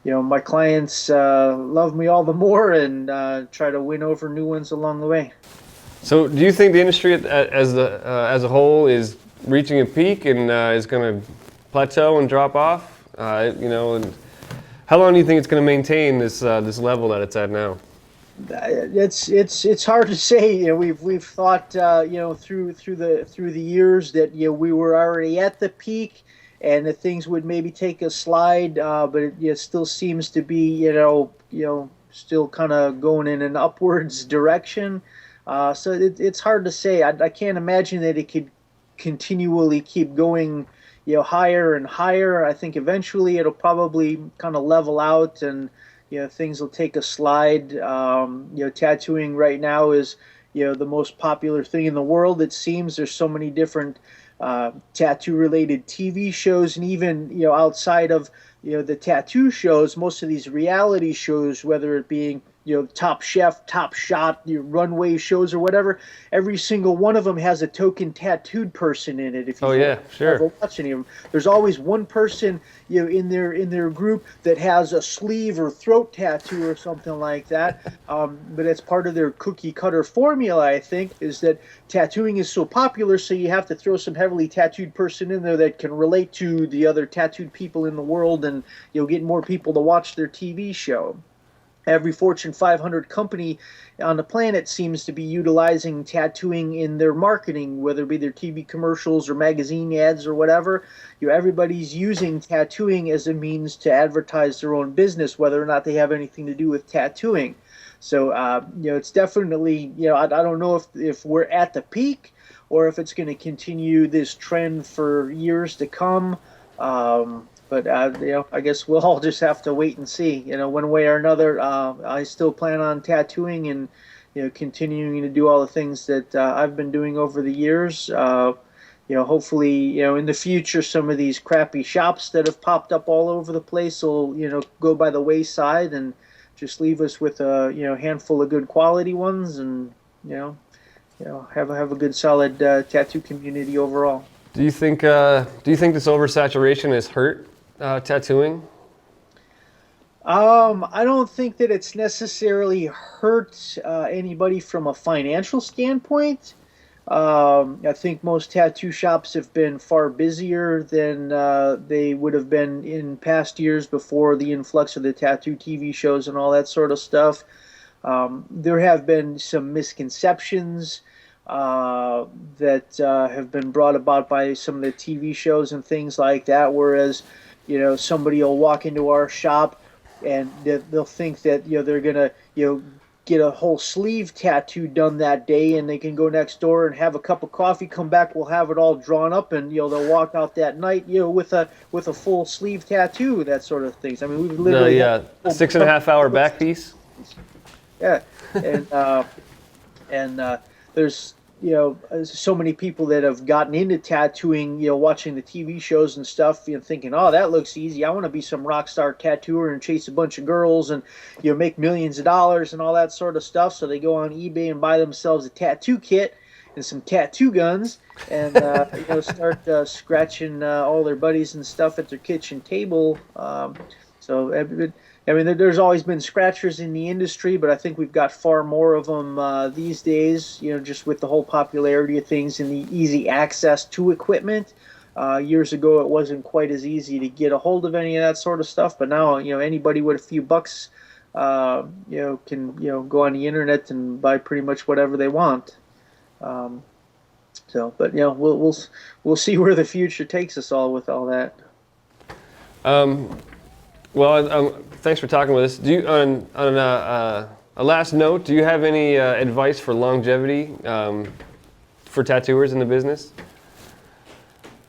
my clients love me all the more and try to win over new ones along the way. So do you think the industry as a whole is reaching a peak and is going to plateau and drop off? And how long do you think it's going to maintain this level that it's at now? It's hard to say. We've thought through the years that we were already at the peak, and that things would maybe take a slide, but it still seems to be still kind of going in an upwards direction. So it's hard to say. I can't imagine that it could continually keep going, higher and higher. I think eventually it'll probably kind of level out, and things will take a slide. Tattooing right now is the most popular thing in the world. It seems there's so many different tattoo related TV shows, and even outside of the tattoo shows, most of these reality shows, whether it being Top Chef, Top Shot, runway shows or whatever, every single one of them has a token tattooed person in it. If you ever watch any of them, there's always one person in their group that has a sleeve or throat tattoo or something like that. But it's part of their cookie cutter formula, I think, is that tattooing is so popular, so you have to throw some heavily tattooed person in there that can relate to the other tattooed people in the world, and get more people to watch their TV show. Every Fortune 500 company on the planet seems to be utilizing tattooing in their marketing, whether it be their TV commercials or magazine ads or whatever. Everybody's using tattooing as a means to advertise their own business, whether or not they have anything to do with tattooing. So, it's definitely, I don't know if we're at the peak or if it's going to continue this trend for years to come. But I guess we'll all just have to wait and see. One way or another. I still plan on tattooing and continuing to do all the things that I've been doing over the years. Hopefully, in the future, some of these crappy shops that have popped up all over the place will go by the wayside and just leave us with a handful of good quality ones, and have a good solid tattoo community overall. Do you think this oversaturation has hurt tattooing? I don't think that it's necessarily hurt anybody from a financial standpoint. I think most tattoo shops have been far busier than they would have been in past years before the influx of the tattoo TV shows and all that sort of stuff. There have been some misconceptions that have been brought about by some of the TV shows and things like that, whereas somebody will walk into our shop and they'll think that they're gonna get a whole sleeve tattoo done that day, and they can go next door and have a cup of coffee, come back, we'll have it all drawn up, and they'll walk out that night with a full sleeve tattoo, that sort of things. I mean, we've literally 6.5 hour back piece. Yeah, and there's so many people that have gotten into tattooing, watching the TV shows and stuff, thinking, oh, that looks easy. I want to be some rock star tattooer and chase a bunch of girls and, make millions of dollars and all that sort of stuff. So they go on eBay and buy themselves a tattoo kit and some tattoo guns and, start scratching all their buddies and stuff at their kitchen table. There's always been scratchers in the industry, but I think we've got far more of them these days, just with the whole popularity of things and the easy access to equipment. Years ago, it wasn't quite as easy to get a hold of any of that sort of stuff, but now, anybody with a few bucks, can, go on the internet and buy pretty much whatever they want. We'll see where the future takes us all with all that. Thanks for talking with us. Do you, on a last note, do you have any advice for longevity for tattooers in the business?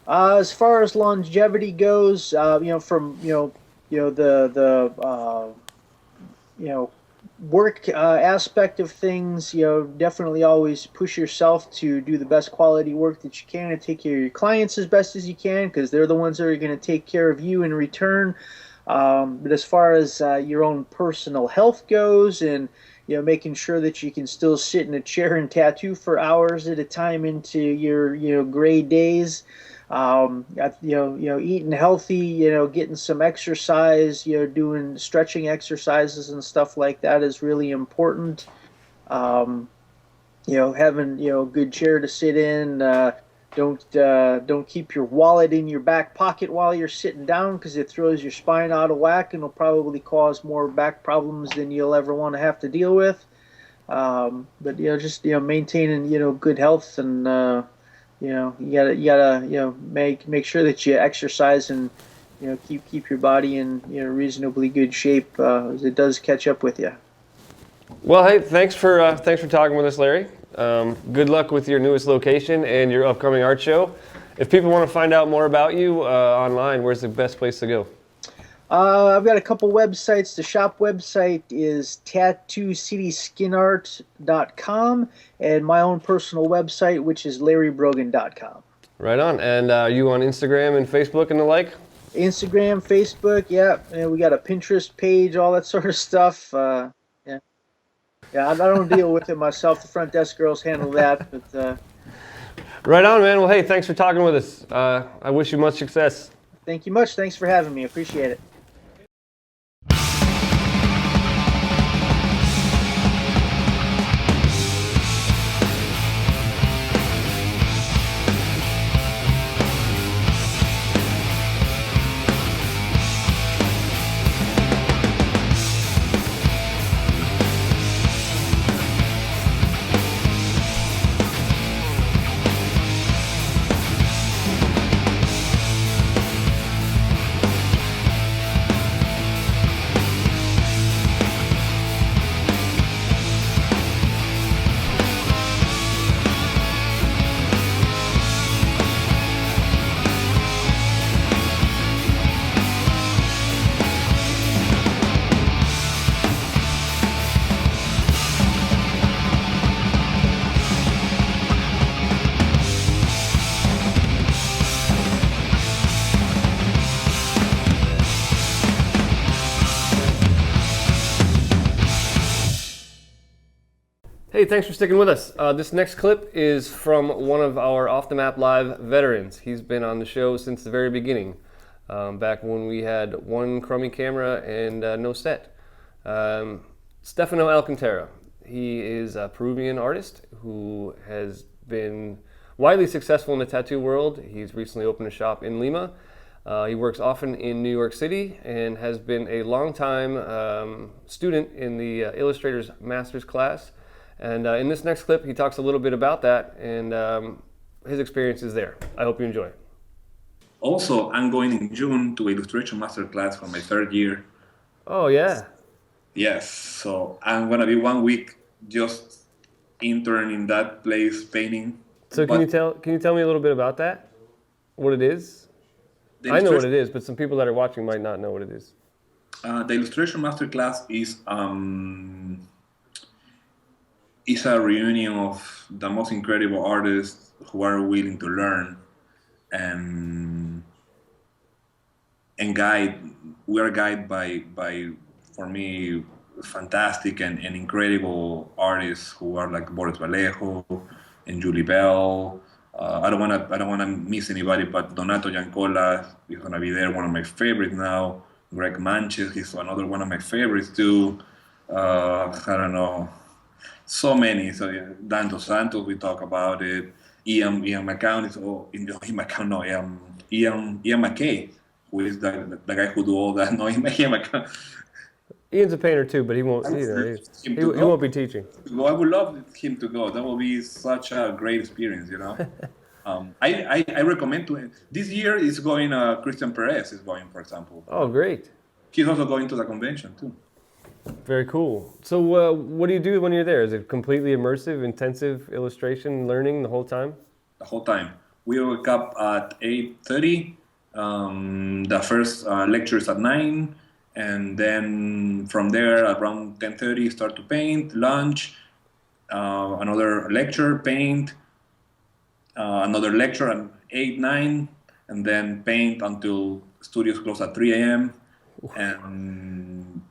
As far as longevity goes, from the work aspect of things, definitely always push yourself to do the best quality work that you can and take care of your clients as best as you can, because they're the ones that are going to take care of you in return. But as far as your own personal health goes, and making sure that you can still sit in a chair and tattoo for hours at a time into your gray days, eating healthy, getting some exercise, doing stretching exercises and stuff like that is really important. Having a good chair to sit in. Don't keep your wallet in your back pocket while you're sitting down, because it throws your spine out of whack and will probably cause more back problems than you'll ever want to have to deal with. But just maintaining good health, and you gotta make sure that you exercise and keep your body in reasonably good shape, as it does catch up with you. Well, hey, thanks for talking with us, Larry. Good luck with your newest location and your upcoming art show. If people want to find out more about you online, where's the best place to go? I've got a couple websites. The shop website is tattooCitySkinArt.com, and my own personal website, which is LarryBrogan.com. Right on. And are you on Instagram and Facebook and the like? Instagram, Facebook, yeah. And we got a Pinterest page, all that sort of stuff. Yeah, I don't deal with it myself. The front desk girls handle that. But Right on, man. Well, hey, thanks for talking with us. I wish you much success. thank you much. Thanks for having me. Appreciate it. Hey, thanks for sticking with us. This next clip is from one of our Off the Map Live veterans. He's been on the show since the very beginning, back when we had one crummy camera and no set. Stephano Alcantara. He is a Peruvian artist who has been widely successful in the tattoo world. He's recently opened a shop in Lima. He works often in New York City and has been a longtime student in the Illustrator's Master's class. And in this next clip, he talks a little bit about that and his experiences there. I hope you enjoy. Also, I'm going in June to illustration masterclass for my third year. Oh, yeah. Yes, so I'm gonna be 1 week just intern in that place painting. So can you tell me a little bit about that? What it is? I know what it is, but some people that are watching might not know what it is. The illustration masterclass is a reunion of the most incredible artists who are willing to learn and guide. We are guided by for me, fantastic and incredible artists who are like Boris Vallejo and Julie Bell. I don't wanna miss anybody, but Donato Giancola is gonna be there. One of my favorites now. Greg Manches, he's another one of my favorites too. I don't know. So many. So yeah, Dan Dos Santos, we talk about it. Ian McCown is Ian McKay, who is the guy who do all that. No, Ian McCown. Ian's a painter too, but he won't. He won't be teaching. Well, I would love him to go. That will be such a great experience, you know. I recommend to him. This year is going. Christian Perez is going, for example. Oh, great. He's also going to the convention too. Very cool. So what do you do when you're there? Is it completely immersive, intensive illustration learning the whole time? The whole time. We wake up at 8:30. The first lecture is at 9. And then from there, around 10:30, start to paint, lunch, another lecture, paint, another lecture at 8, 9, and then paint until studios close at 3 a.m. And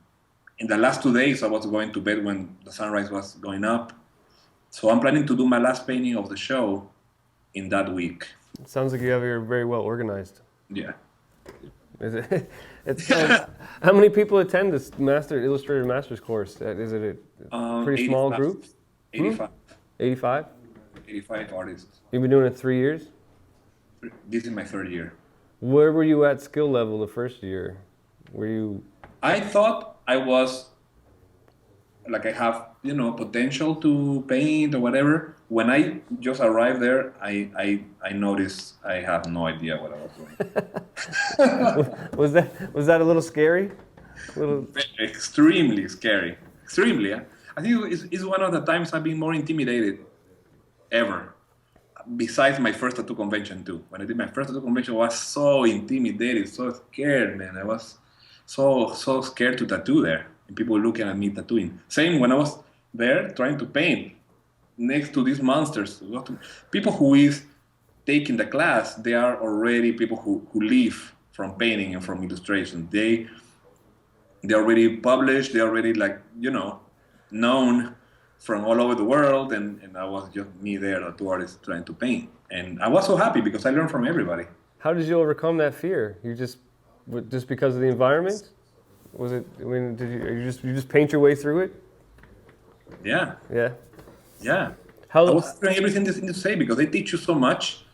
in the last 2 days, I was going to bed when the sunrise was going up. So I'm planning to do my last painting of the show in that week. It sounds like you're very well organized. Yeah. Is it? How many people attend this Illustrator Master's course? Is it a pretty small group? 85. 85? 85 artists. You've been doing it 3 years? This is my third year. Where were you at skill level the first year? Were you? I thought I was like I have, potential to paint or whatever. When I just arrived there, I noticed I have no idea what I was doing. was that a little scary? Extremely scary. Extremely. I think it's one of the times I've been more intimidated ever. Besides my first tattoo convention too. When I did my first tattoo convention, I was so intimidated, so scared, man. I was so scared to tattoo there, and people looking at me tattooing. Same when I was there trying to paint next to these monsters. People who is taking the class, they are already people who live from painting and from illustration. They already published, they already known from all over the world, and I was just me there, the two artists trying to paint. And I was so happy because I learned from everybody. How did you overcome that fear? You just because of the environment? Was it? I mean, you just paint your way through it? Yeah. Yeah. Yeah. How? I was doing everything to say because they teach you so much.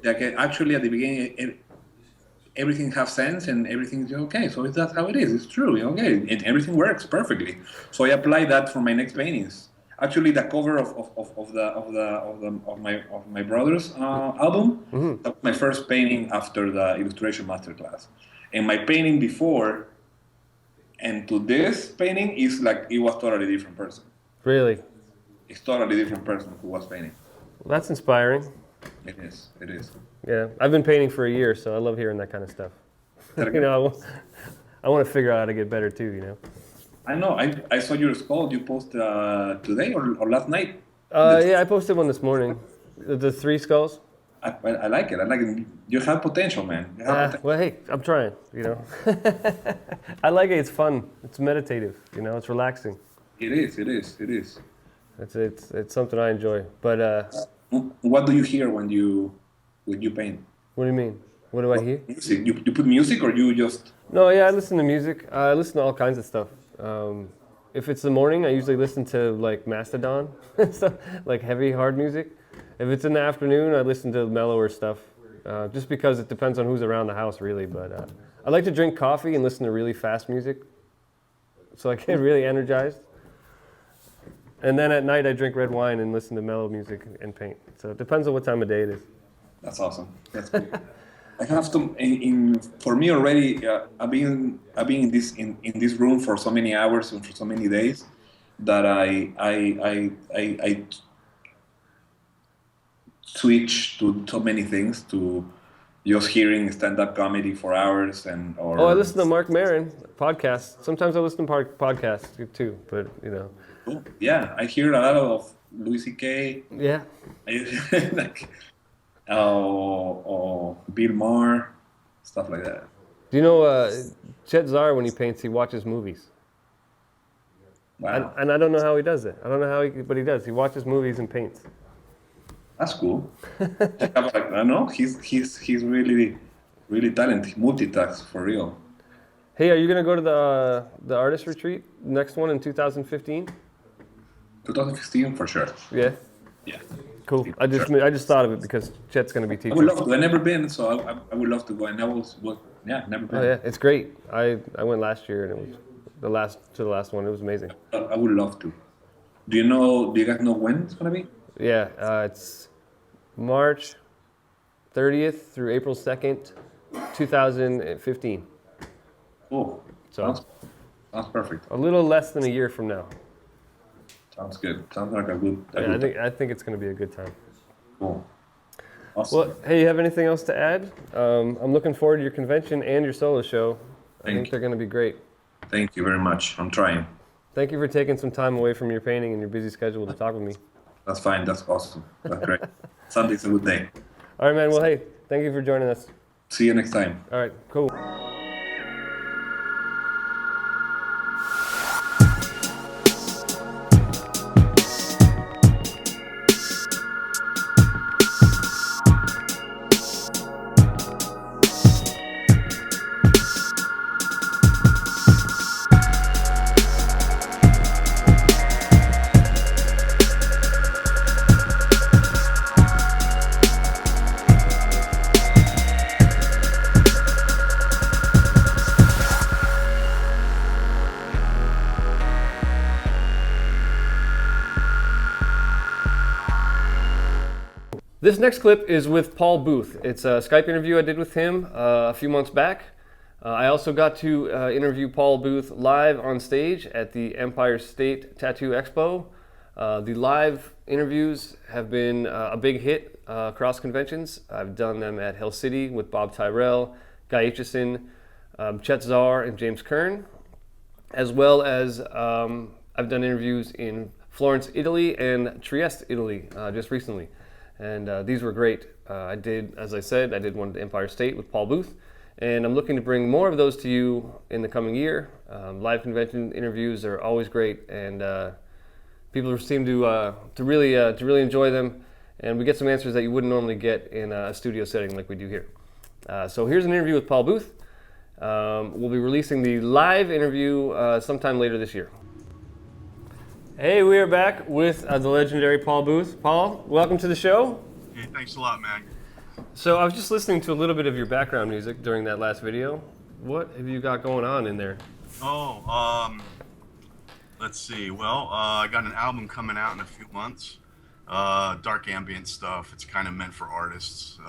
Like actually at the beginning, everything has sense and everything's okay. So that's how it is. It's true. Okay, and everything works perfectly. So I applied that for my next paintings. Actually, the cover of my brother's album. Mm-hmm. That was my first painting after the illustration masterclass, and my painting before and to this painting is like it was totally different person. Really? It's totally different person who was painting. Well, that's inspiring. It is. It is. Yeah, I've been painting for a year, so I love hearing that kind of stuff. You know, I want to figure out how to get better too. You know. I know. I saw your skull you post today or last night. Yeah, I posted one this morning. The 3 skulls. I like it. I like it. You have potential, man. You have potential. Well, hey, I'm trying. You know. I like it. It's fun. It's meditative. You know, it's relaxing. It is. It is. It is. It's something I enjoy. But what do you hear when you paint? What do you mean? What do I hear? Music. You put music or you just? No, yeah, I listen to music. I listen to all kinds of stuff. If it's the morning, I usually listen to like Mastodon, stuff, like heavy, hard music. If it's in the afternoon, I listen to mellower stuff, just because it depends on who's around the house, really. But I like to drink coffee and listen to really fast music, so I get really energized. And then at night, I drink red wine and listen to mellow music and paint. So it depends on what time of day it is. That's awesome. That's good. I have to. For me already, I've been in this room for so many hours and for so many days that I switch to so many things, to just hearing stand-up comedy for hours or. Oh, I listen to Mark Maron podcasts. Sometimes I listen to podcasts too, but you know. Oh, yeah, I hear a lot of Louis C.K. Yeah. Like. Bill Maher, stuff like that. Do you know Chet Zar, when he paints, he watches movies? Wow. And I don't know how he does it. I don't know how but he does. He watches movies and paints. That's cool. I don't know. He's really, really talented. Multitask for real. Hey, are you gonna go to the artist retreat? Next one in 2015? 2015 for sure. Yeah. Yeah. Cool. I just thought of it because Chet's going to be teaching. I would love to. I've never been, so I would love to go. And never been. Oh yeah, it's great. I went last year and it was the last one. It was amazing. I would love to. Do you guys know when it's gonna be? Yeah, it's March 30th through April 2nd, 2015. Oh, so sounds perfect. A little less than a year from now. Sounds good. Sounds like a good. I think it's going to be a good time. Cool. Awesome. Well, hey, you have anything else to add? I'm looking forward to your convention and your solo show. I think they're going to be great. Thank you very much. I'm trying. Thank you for taking some time away from your painting and your busy schedule to talk with me. That's fine. That's awesome. That's great. Sunday's a good day. All right, man. Well, hey, thank you for joining us. See you next time. All right, cool. This next clip is with Paul Booth. It's a Skype interview I did with him a few months back. I also got to interview Paul Booth live on stage at the Empire State Tattoo Expo The live interviews have been a big hit across conventions. I've done them at Hell City with Bob Tyrell, Guy Aitchison, Chet Zar, and James Kern, as well as I've done interviews in Florence, Italy, and Trieste, Italy, just recently. And these were great. As I said, I did one at Empire State with Paul Booth, and I'm looking to bring more of those to you in the coming year. Live convention interviews are always great, and people seem to really enjoy them, and we get some answers that you wouldn't normally get in a studio setting like we do here. So here's an interview with Paul Booth. We'll be releasing the live interview sometime later this year. Hey, we are back with the legendary Paul Booth. Paul, welcome to the show. Hey, thanks a lot, man. So I was just listening to a little bit of your background music during that last video. What have you got going on in there? Let's see. Well, I got an album coming out in a few months. Dark ambient stuff. It's kind of meant for artists,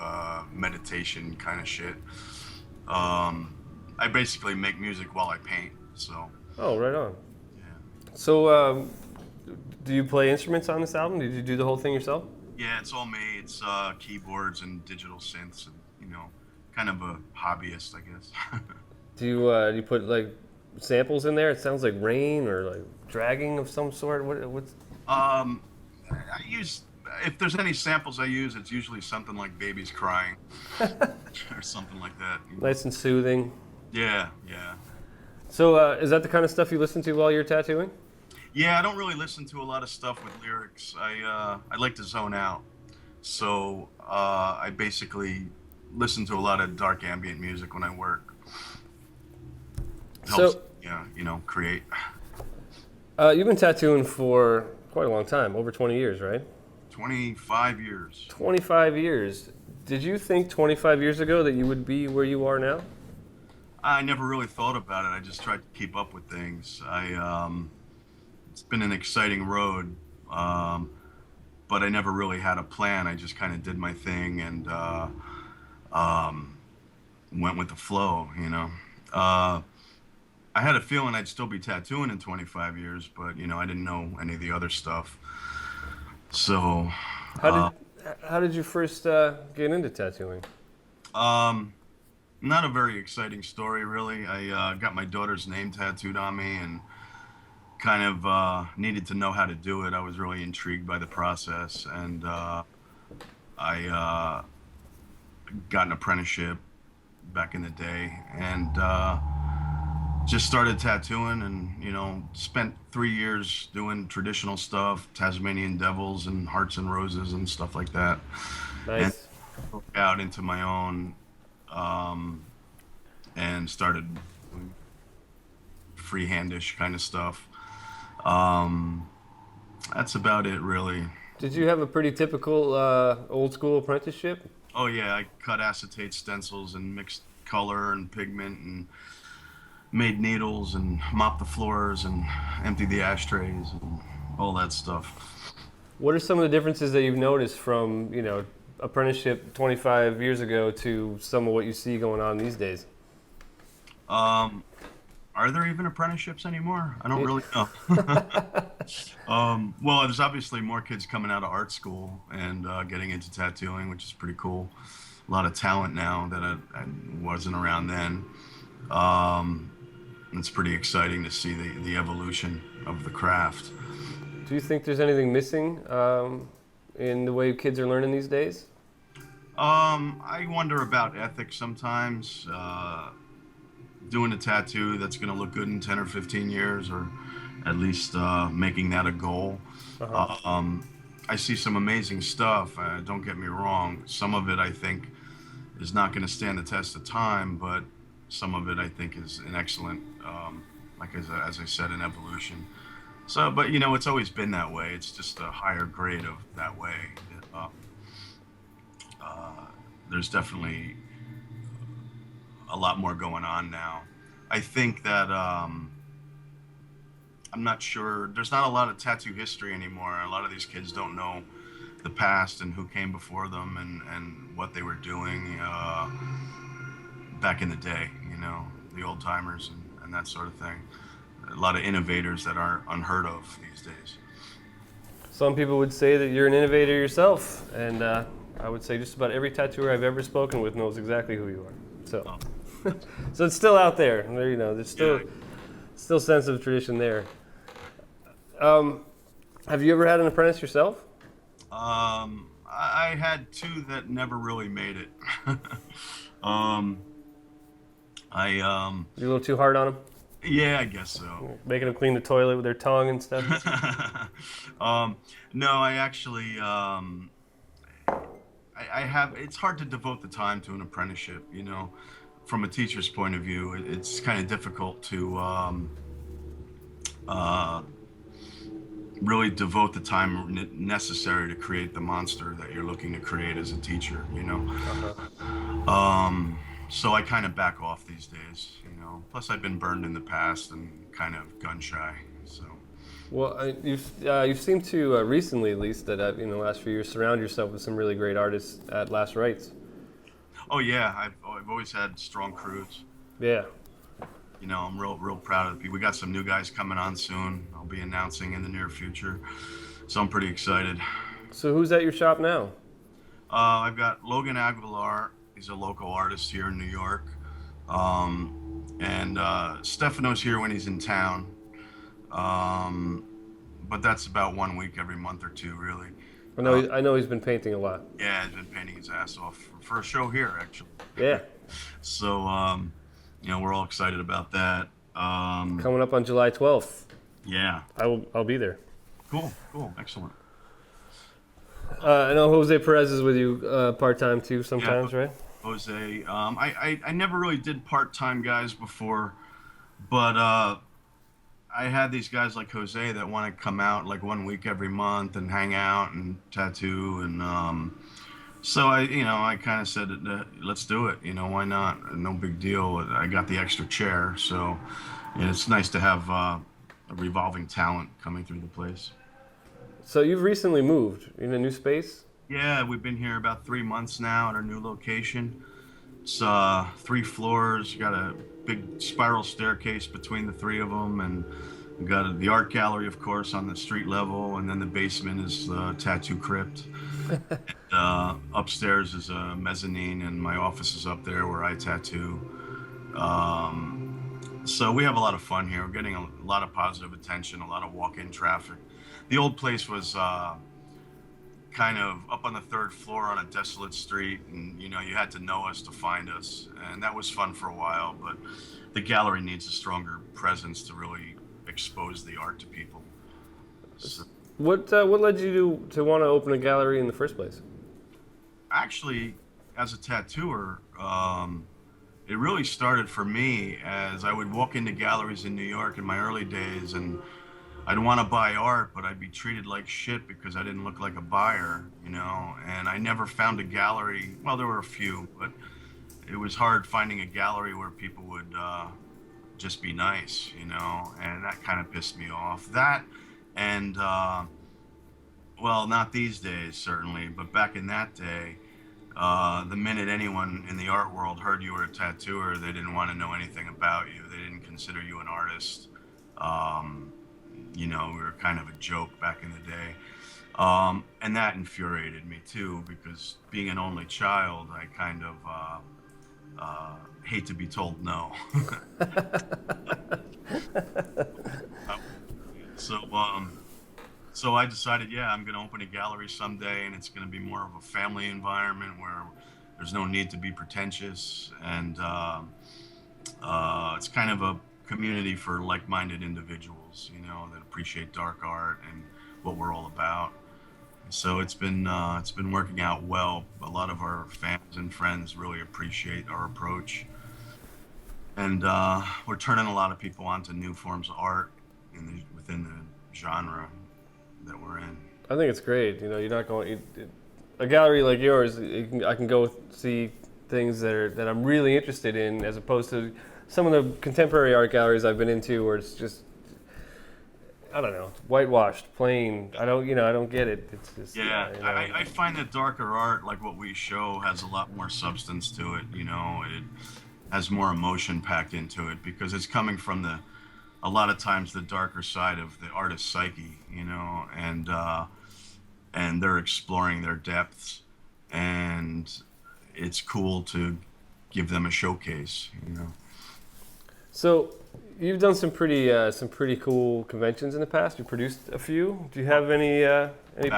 meditation kind of shit. I basically make music while I paint, so. Oh, right on. Yeah. So, do you play instruments on this album? Did you do the whole thing yourself? Yeah, it's all me. It's keyboards and digital synths, and kind of a hobbyist, I guess. Do you put like samples in there? It sounds like rain or like dragging of some sort. What's? I use, if there's any samples I use, it's usually something like babies crying or something like that. Nice and soothing. Yeah, yeah. So is that the kind of stuff you listen to while you're tattooing? Yeah, I don't really listen to a lot of stuff with lyrics. I like to zone out. So I basically listen to a lot of dark ambient music when I work. Helps, create. You've been tattooing for quite a long time, over 20 years, right? 25 years. 25 years. Did you think 25 years ago that you would be where you are now? I never really thought about it. I just tried to keep up with things. It's been an exciting road, but I never really had a plan. I just kind of did my thing and went with the flow, I had a feeling I'd still be tattooing in 25 years, but, I didn't know any of the other stuff. So... How did you first get into tattooing? Not a very exciting story, really. I got my daughter's name tattooed on me and kind of needed to know how to do it. I was really intrigued by the process, and I got an apprenticeship back in the day, and just started tattooing, and spent 3 years doing traditional stuff, Tasmanian devils and hearts and roses and stuff like that. Nice. And broke out into my own, and started freehandish kind of stuff. That's about it, really. Did you have a pretty typical old school apprenticeship? Oh yeah, I cut acetate stencils and mixed color and pigment and made needles and mopped the floors and emptied the ashtrays and all that stuff. What are some of the differences that you've noticed from, apprenticeship 25 years ago to some of what you see going on these days? Are there even apprenticeships anymore? I don't really know. Well, there's obviously more kids coming out of art school and getting into tattooing, which is pretty cool. A lot of talent now that I wasn't around then. It's pretty exciting to see the evolution of the craft. Do you think there's anything missing in the way kids are learning these days? I wonder about ethics sometimes. Doing a tattoo that's going to look good in 10 or 15 years, or at least making that a goal. Uh-huh. I see some amazing stuff. Don't get me wrong. Some of it I think is not going to stand the test of time, but some of it I think is an excellent, as I said, an evolution. So, but it's always been that way. It's just a higher grade of that way. There's definitely a lot more going on now. I think that I'm not sure. There's not a lot of tattoo history anymore. A lot of these kids don't know the past and who came before them and what they were doing back in the day. The old timers and that sort of thing. A lot of innovators that are unheard of these days. Some people would say that you're an innovator yourself, and I would say just about every tattooer I've ever spoken with knows exactly who you are. So, so it's still out there. You know, there's still sense of tradition there. Have you ever had an apprentice yourself? I had two that never really made it. You're a little too hard on them? Yeah, I guess so. Making them clean the toilet with their tongue and stuff? No, I actually, I have, it's hard to devote the time to an apprenticeship, you know. From a teacher's point of view, it's kind of difficult to really devote the time necessary to create the monster that you're looking to create as a teacher, you know. So I kind of back off these days, you know. Plus, I've been burned in the past and kind of gun shy. So. Well, you've seemed to recently, at least, that in the last few years, surround yourself with some really great artists at Last Rites. Oh yeah, I've always had strong crews. Yeah. You know, I'm real proud of the people. We got some new guys coming on soon. I'll be announcing in the near future, so I'm pretty excited. So who's at your shop now? I've got Logan Aguilar. He's a local artist here in New York. And Stephano's here when he's in town. But that's about 1 week every month or two, really. I know he's been painting a lot. Yeah, he's been painting his ass off for a show here, actually. Yeah. So, you know, we're all excited about that. Coming up on July 12th. Yeah. I'll be there. Cool, excellent. I know Jose Perez is with you part-time too sometimes, right? Jose, I never really did part-time guys before, but I had these guys like Jose that want to come out like 1 week every month and hang out and tattoo, and so I kind of said, let's do it. You know, why not? No big deal. I got the extra chair, so it's nice to have a revolving talent coming through the place. So you've recently moved in a new space? Yeah, we've been here about 3 months now at our new location. It's 3 floors. You got a big spiral staircase between the 3 of them, and we got the art gallery, of course, on the street level, and then the basement is the tattoo crypt. And, upstairs is a mezzanine, and my office is up there where I tattoo. So we have a lot of fun here. We're getting a lot of positive attention, a lot of walk-in traffic. The old place was kind of up on the 3rd floor on a desolate street, and you had to know us to find us, and that was fun for a while, but the gallery needs a stronger presence to really expose the art to people. So, what led you to want to open a gallery in the first place? Actually, as a tattooer, it really started for me as I would walk into galleries in New York in my early days, and I'd want to buy art, but I'd be treated like shit because I didn't look like a buyer, and I never found a gallery. Well, there were a few, but it was hard finding a gallery where people would just be nice, and that kind of pissed me off. That, and, well, not these days, certainly, but back in that day, the minute anyone in the art world heard you were a tattooer, they didn't want to know anything about you. They didn't consider you an artist. We were kind of a joke back in the day. And that infuriated me too, because being an only child, I kind of hate to be told no. So I decided, I'm going to open a gallery someday, and it's going to be more of a family environment where there's no need to be pretentious, and it's kind of a community for like-minded individuals, that appreciate dark art and what we're all about. So it's been working out well. A lot of our fans and friends really appreciate our approach, and we're turning a lot of people onto new forms of art within the genre that we're in. I think it's great. You're not going a gallery like yours. I can go see things that I'm really interested in, as opposed to some of the contemporary art galleries I've been into, where it's just, I don't know, whitewashed, plain. I don't get it. It's just, I find that darker art, like what we show, has a lot more substance to it. It has more emotion packed into it because it's coming from a lot of times the darker side of the artist's psyche. And and they're exploring their depths, and it's cool to give them a showcase, you know. So you've done some pretty cool conventions in the past. You produced a few. Do you have any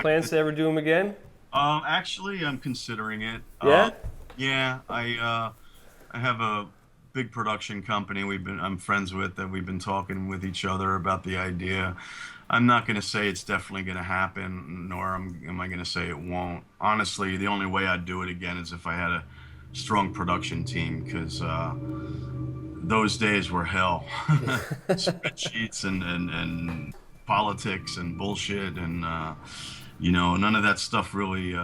plans to ever do them again? Actually, I'm considering it. Yeah? Yeah, I have a big production company I'm friends with, that we've been talking with each other about the idea. I'm not going to say it's definitely going to happen, nor am I going to say it won't. Honestly, the only way I'd do it again is if I had a strong production team, because those days were hell. Spreadsheets and politics and bullshit, and you know, none of that stuff really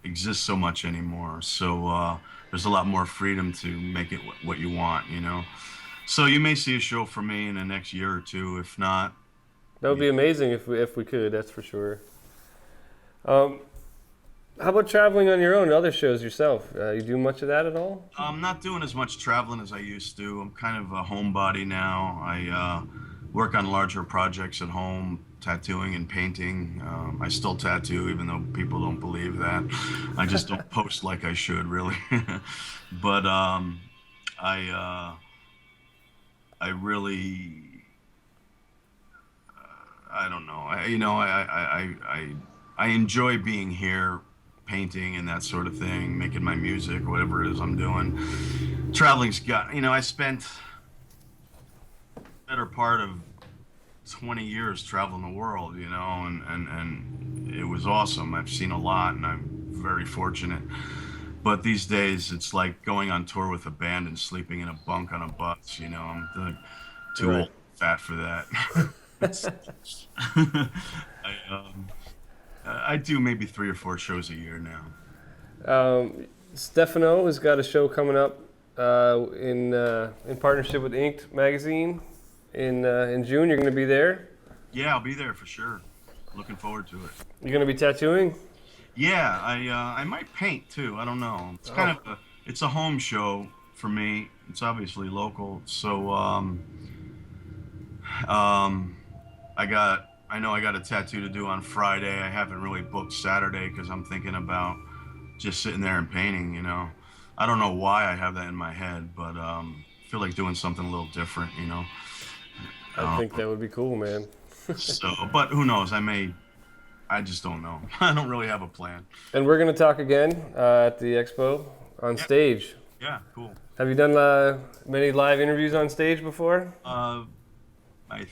exists so much anymore. So there's a lot more freedom to make it what you want, you know. So you may see a show from me in the next year or two. If not, that would be amazing if we could. That's for sure. How about traveling on your own to other shows yourself? You do much of that at all? I'm not doing as much traveling as I used to. I'm kind of a homebody now. I work on larger projects at home, tattooing and painting. I still tattoo, even though people don't believe that. I just don't post like I should, really. But I really, I don't know. I enjoy being here, painting and that sort of thing, making my music, whatever it is I'm doing. Traveling's got, you know, I spent the better part of 20 years traveling the world, you know, and it was awesome. I've seen a lot, and I'm very fortunate. But these days, it's like going on tour with a band and sleeping in a bunk on a bus, you know. I'm too old, fat for that. I do maybe 3 or 4 shows a year now. Stephano has got a show coming up in partnership with Inked magazine in June. You're going to be there? Yeah, I'll be there for sure. Looking forward to it. You're going to be tattooing? Yeah, I might paint too. I don't know. It's kind of it's a home show for me. It's obviously local, so I know I got a tattoo to do on Friday. I haven't really booked Saturday because I'm thinking about just sitting there and painting, you know. I don't know why I have that in my head, but I feel like doing something a little different, you know. I think that would be cool, man. So, but who knows? I just don't know. I don't really have a plan. And we're going to talk again at the expo on stage. Yeah, cool. Have you done many live interviews on stage before? I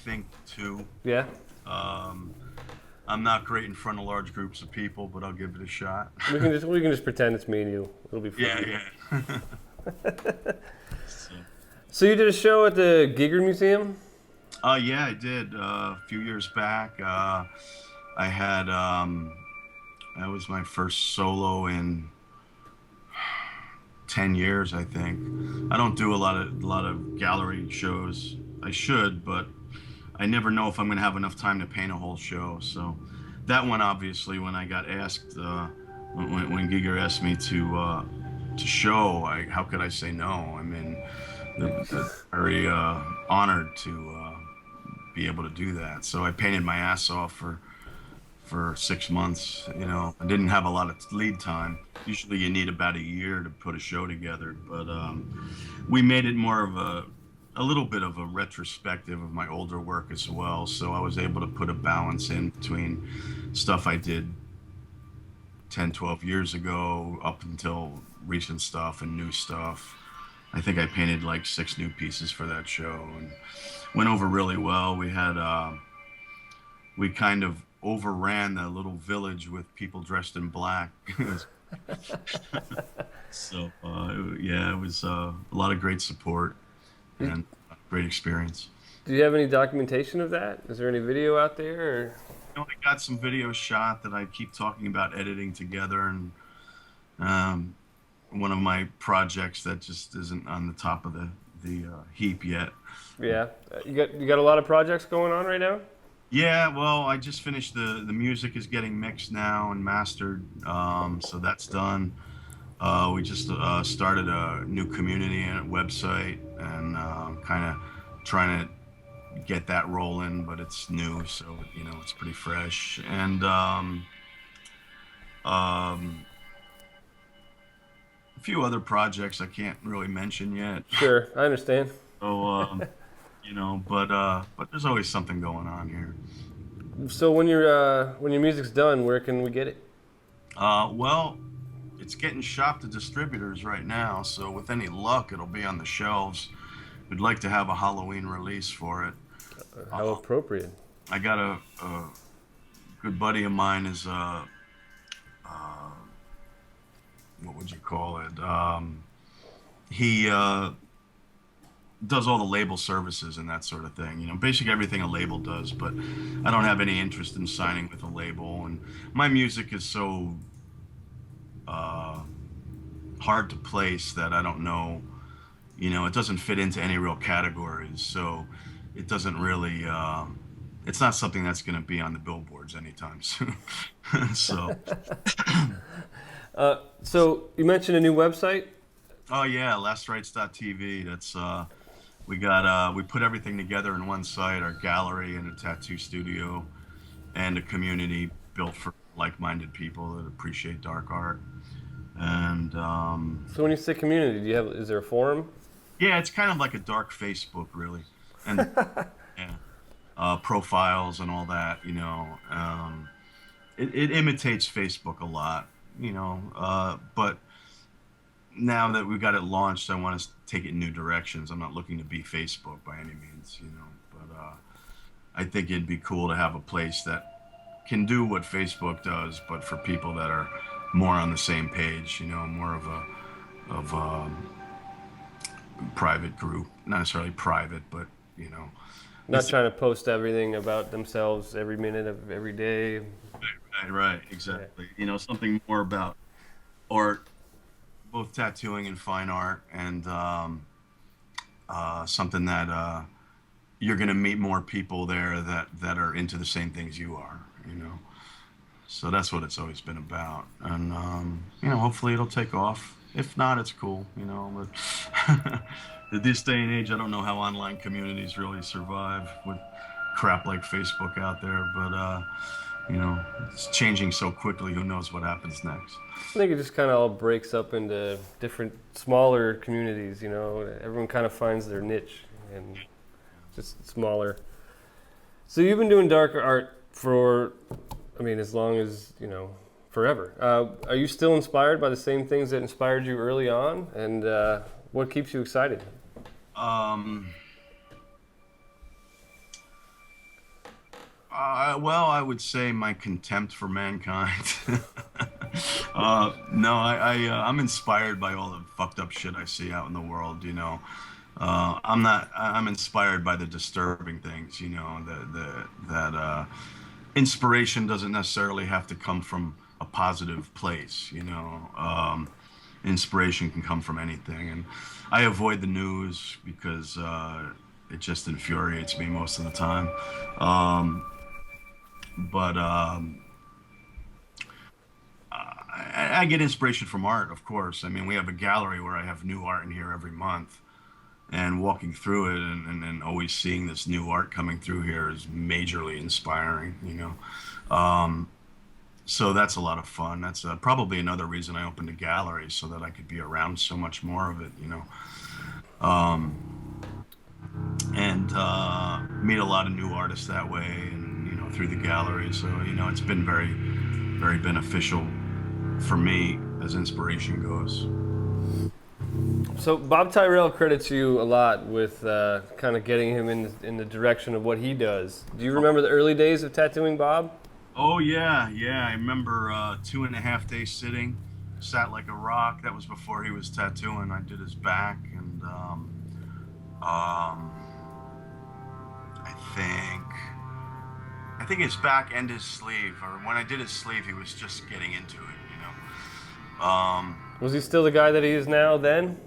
think 2. Yeah? I'm not great in front of large groups of people, but I'll give it a shot. We can just pretend it's me and you. It'll be fun. Yeah. So you did a show at the Giger Museum? Yeah, I did a few years back. I had that was my first solo in 10 years, I think. I don't do a lot of gallery shows. I should, but I never know if I'm going to have enough time to paint a whole show. So that one, obviously, when I got asked, when Giger asked me to show, how could I say no? I mean, they're very honored to be able to do that. So I painted my ass off for 6 months. You know, I didn't have a lot of lead time. Usually you need about a year to put a show together, but we made it more of a little bit of a retrospective of my older work as well. So I was able to put a balance in between stuff I did 10, 12 years ago up until recent stuff and new stuff. I think I painted like 6 new pieces for that show, and went over really well. We had we kind of overran the little village with people dressed in black. So yeah, it was a lot of great support and a great experience. Do you have any documentation of that? Is there any video out there? Or? You know, I got some video shot that I keep talking about editing together, and one of my projects that just isn't on the top of the heap yet. Yeah, you got a lot of projects going on right now? Yeah, well, I just finished the music is getting mixed now and mastered, so that's done. We just started a new community and a website, and kind of trying to get that rolling, but it's new, so you know it's pretty fresh. And A few other projects I can't really mention yet. Sure, I understand. So, but there's always something going on here. So when your music's done, where can we get it? Well, it's getting shopped to distributors right now, so with any luck, it'll be on the shelves. We'd like to have a Halloween release for it. How appropriate. I got a good buddy of mine is what would you call it? He does all the label services and that sort of thing. You know, basically everything a label does, but I don't have any interest in signing with a label. And my music is so hard to place that I don't know, you know, it doesn't fit into any real categories. So it doesn't really, it's not something that's going to be on the billboards anytime soon. So. So you mentioned a new website? Oh yeah, lastrights.tv. That's we put everything together in one site, our gallery and a tattoo studio and a community built for like-minded people that appreciate dark art. And so when you say community, is there a forum? Yeah, it's kind of like a dark Facebook, really. And yeah, profiles and all that, you know. It imitates Facebook a lot, you know, but now that we've got it launched, I want to take it in new directions. I'm not looking to be Facebook by any means, you know, but I think it'd be cool to have a place that can do what Facebook does, but for people that are more on the same page, you know, more of a private group, not necessarily private, but, you know. Not trying to post everything about themselves every minute of every day. Right, exactly. Yeah. You know, something more about art, both tattooing and fine art, and something that you're going to meet more people there that are into the same things you are, you know. So that's what it's always been about. And, you know, hopefully it'll take off. If not, it's cool, you know. But at this day and age, I don't know how online communities really survive with crap like Facebook out there. But, you know, it's changing so quickly, who knows what happens next. I think it just kind of all breaks up into different smaller communities, you know. Everyone kind of finds their niche and just smaller. So you've been doing darker art for, I mean, as long as, you know, forever. Are you still inspired by the same things that inspired you early on? And what keeps you excited? Well, I would say my contempt for mankind. No, I'm inspired by all the fucked up shit I see out in the world, you know. I'm inspired by the disturbing things, you know, that inspiration doesn't necessarily have to come from a positive place, you know. Inspiration can come from anything, and I avoid the news because it just infuriates me most of the time. But I get inspiration from art, of course. I mean, we have a gallery where I have new art in here every month, and walking through it and always seeing this new art coming through here is majorly inspiring, you know. So that's a lot of fun. That's probably another reason I opened a gallery, so that I could be around so much more of it, you know. And meet a lot of new artists that way, and, you know, through the gallery. So, you know, it's been very, very beneficial for me as inspiration goes. So Bob Tyrell credits you a lot with kind of getting him in the direction of what he does. Do you remember the early days of tattooing Bob? Oh yeah. I remember 2.5 days sitting, sat like a rock. That was before he was tattooing. I did his back, and I think his back and his sleeve. Or when I did his sleeve, he was just getting into it, you know. Was he still the guy that he is now then?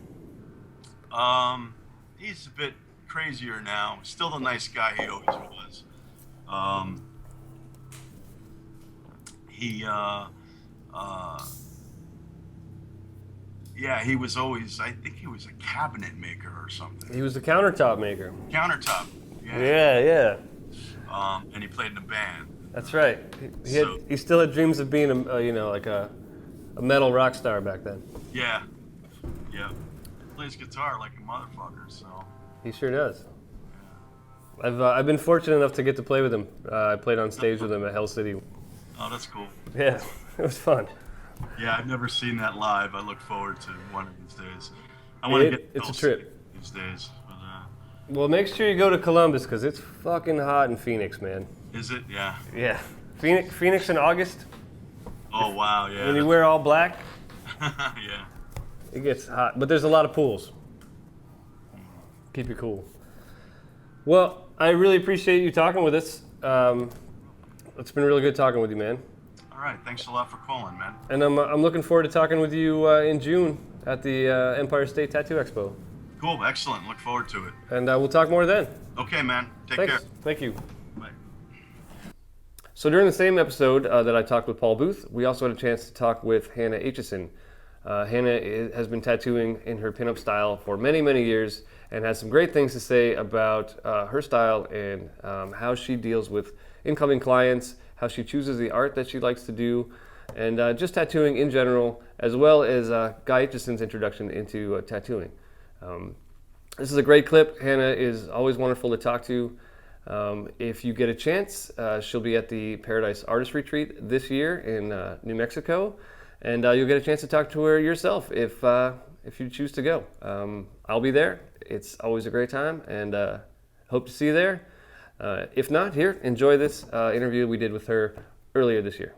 He's a bit crazier now. Still the nice guy he always was. Yeah, he was always, I think he was a cabinet maker or something. He was a countertop maker. Countertop. Yeah. And he played in a band. That's right. He still had dreams of being a metal rock star back then. Yeah. Plays guitar like a motherfucker, so. He sure does. I've been fortunate enough to get to play with him. I played on stage with him at Hell City. Oh, that's cool. Yeah, it was fun. Yeah, I've never seen that live. I look forward to one of these days. I want to get to it's a Hell trip City these days. But, well, make sure you go to Columbus because it's fucking hot in Phoenix, man. is it? Yeah. Yeah, Phoenix in August. Oh, wow, yeah. When you wear all black, Yeah. it gets hot. But there's a lot of pools. Keep you cool. Well, I really appreciate you talking with us. It's been really good talking with you, man. All right, thanks a lot for calling, man. And I'm looking forward to talking with you in June at the Empire State Tattoo Expo. Cool, excellent. Look forward to it. And we'll talk more then. Okay, man. Take Thanks. care. Thank you. Bye. So during the same episode that I talked with Paul Booth, we also had a chance to talk with Hannah Aitchison. Hannah has been tattooing in her pinup style for many, many years and has some great things to say about her style and how she deals with incoming clients, how she chooses the art that she likes to do, and just tattooing in general, as well as Guy Aitchison's introduction into tattooing. This is a great clip. Hannah is always wonderful to talk to. If you get a chance, she'll be at the Paradise Artist Retreat this year in New Mexico, and you'll get a chance to talk to her yourself if you choose to go. I'll be there. It's always a great time, and hope to see you there. If not, here, enjoy this interview we did with her earlier this year.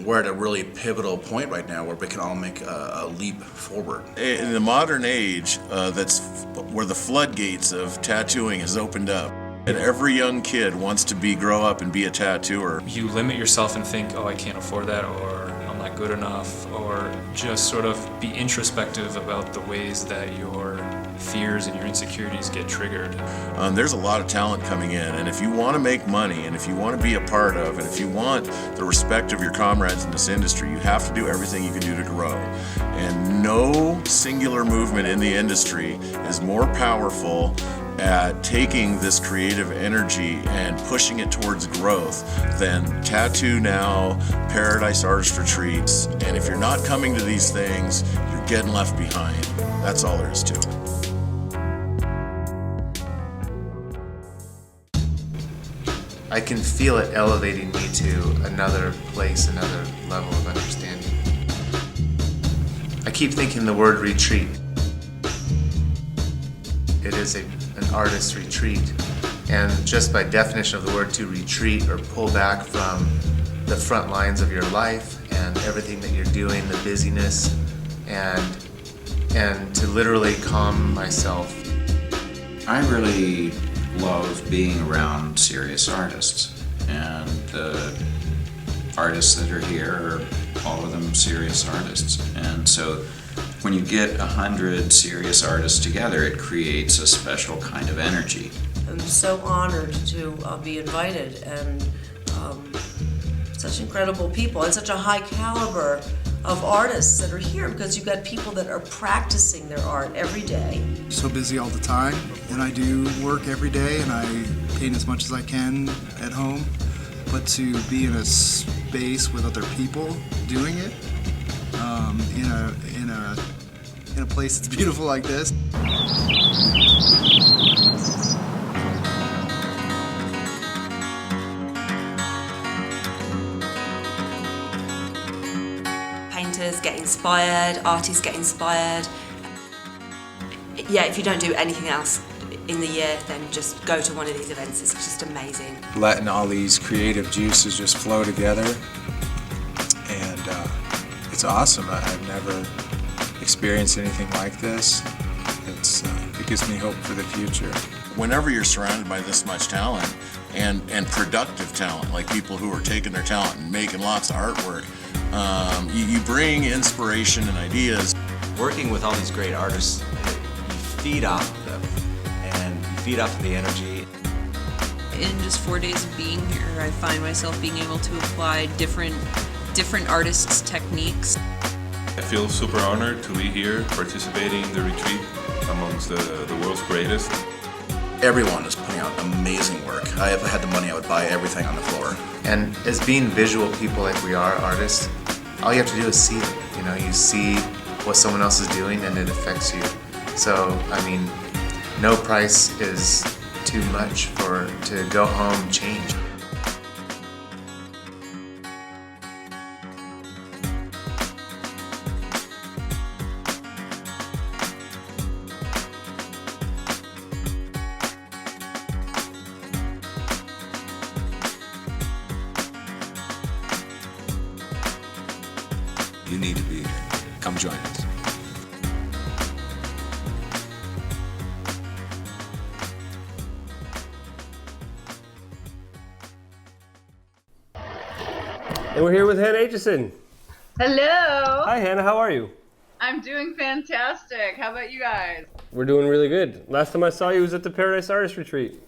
We're at a really pivotal point right now where we can all make a leap forward. In the modern age, that's where the floodgates of tattooing has opened up. And every young kid wants to grow up and be a tattooer. You limit yourself and think, oh, I can't afford that, or I'm not good enough, or just sort of be introspective about the ways that your fears and your insecurities get triggered. There's a lot of talent coming in, and if you want to make money, and if you want to be a part of, and if you want the respect of your comrades in this industry, you have to do everything you can do to grow. And no singular movement in the industry is more powerful at taking this creative energy and pushing it towards growth than Tattoo Now, Paradise Artist Retreats. And if you're not coming to these things, you're getting left behind. That's all there is to it. I can feel it elevating me to another place, another level of understanding. I keep thinking the word retreat. It is an artist's retreat, and just by definition of the word, to retreat or pull back from the front lines of your life and everything that you're doing, the busyness, and to literally calm myself. I really love being around serious artists, and the artists that are here are all of them serious artists, and so when you get 100 serious artists together, it creates a special kind of energy. I'm so honored to be invited, and such incredible people and such a high caliber of artists that are here, because you've got people that are practicing their art every day. So busy all the time, and I do work every day, and I paint as much as I can at home, but to be in a space with other people doing it, in a place that's beautiful like this. Painters get inspired, artists get inspired. Yeah, if you don't do anything else in the year, then just go to one of these events. It's just amazing. Letting all these creative juices just flow together, and it's awesome. I've never experienced anything like this. It gives me hope for the future. Whenever you're surrounded by this much talent and productive talent, like people who are taking their talent and making lots of artwork, you bring inspiration and ideas. Working with all these great artists, you feed off of them, and you feed off of the energy. In just 4 days of being here, I find myself being able to apply different artists' techniques. I feel super honored to be here participating in the retreat amongst the world's greatest. everyone is putting out amazing work. If I had the money, I would buy everything on the floor. And as being visual people like we are, artists, all you have to do is see it. You know, you see what someone else is doing and it affects you. So, I mean, no price is too much to go home change. You need to be here. Come join us. And we're here with Hannah Aitchison. Hello. Hi, Hannah. How are you? I'm doing fantastic. How about you guys? We're doing really good. Last time I saw you was at the Paradise Artist Retreat.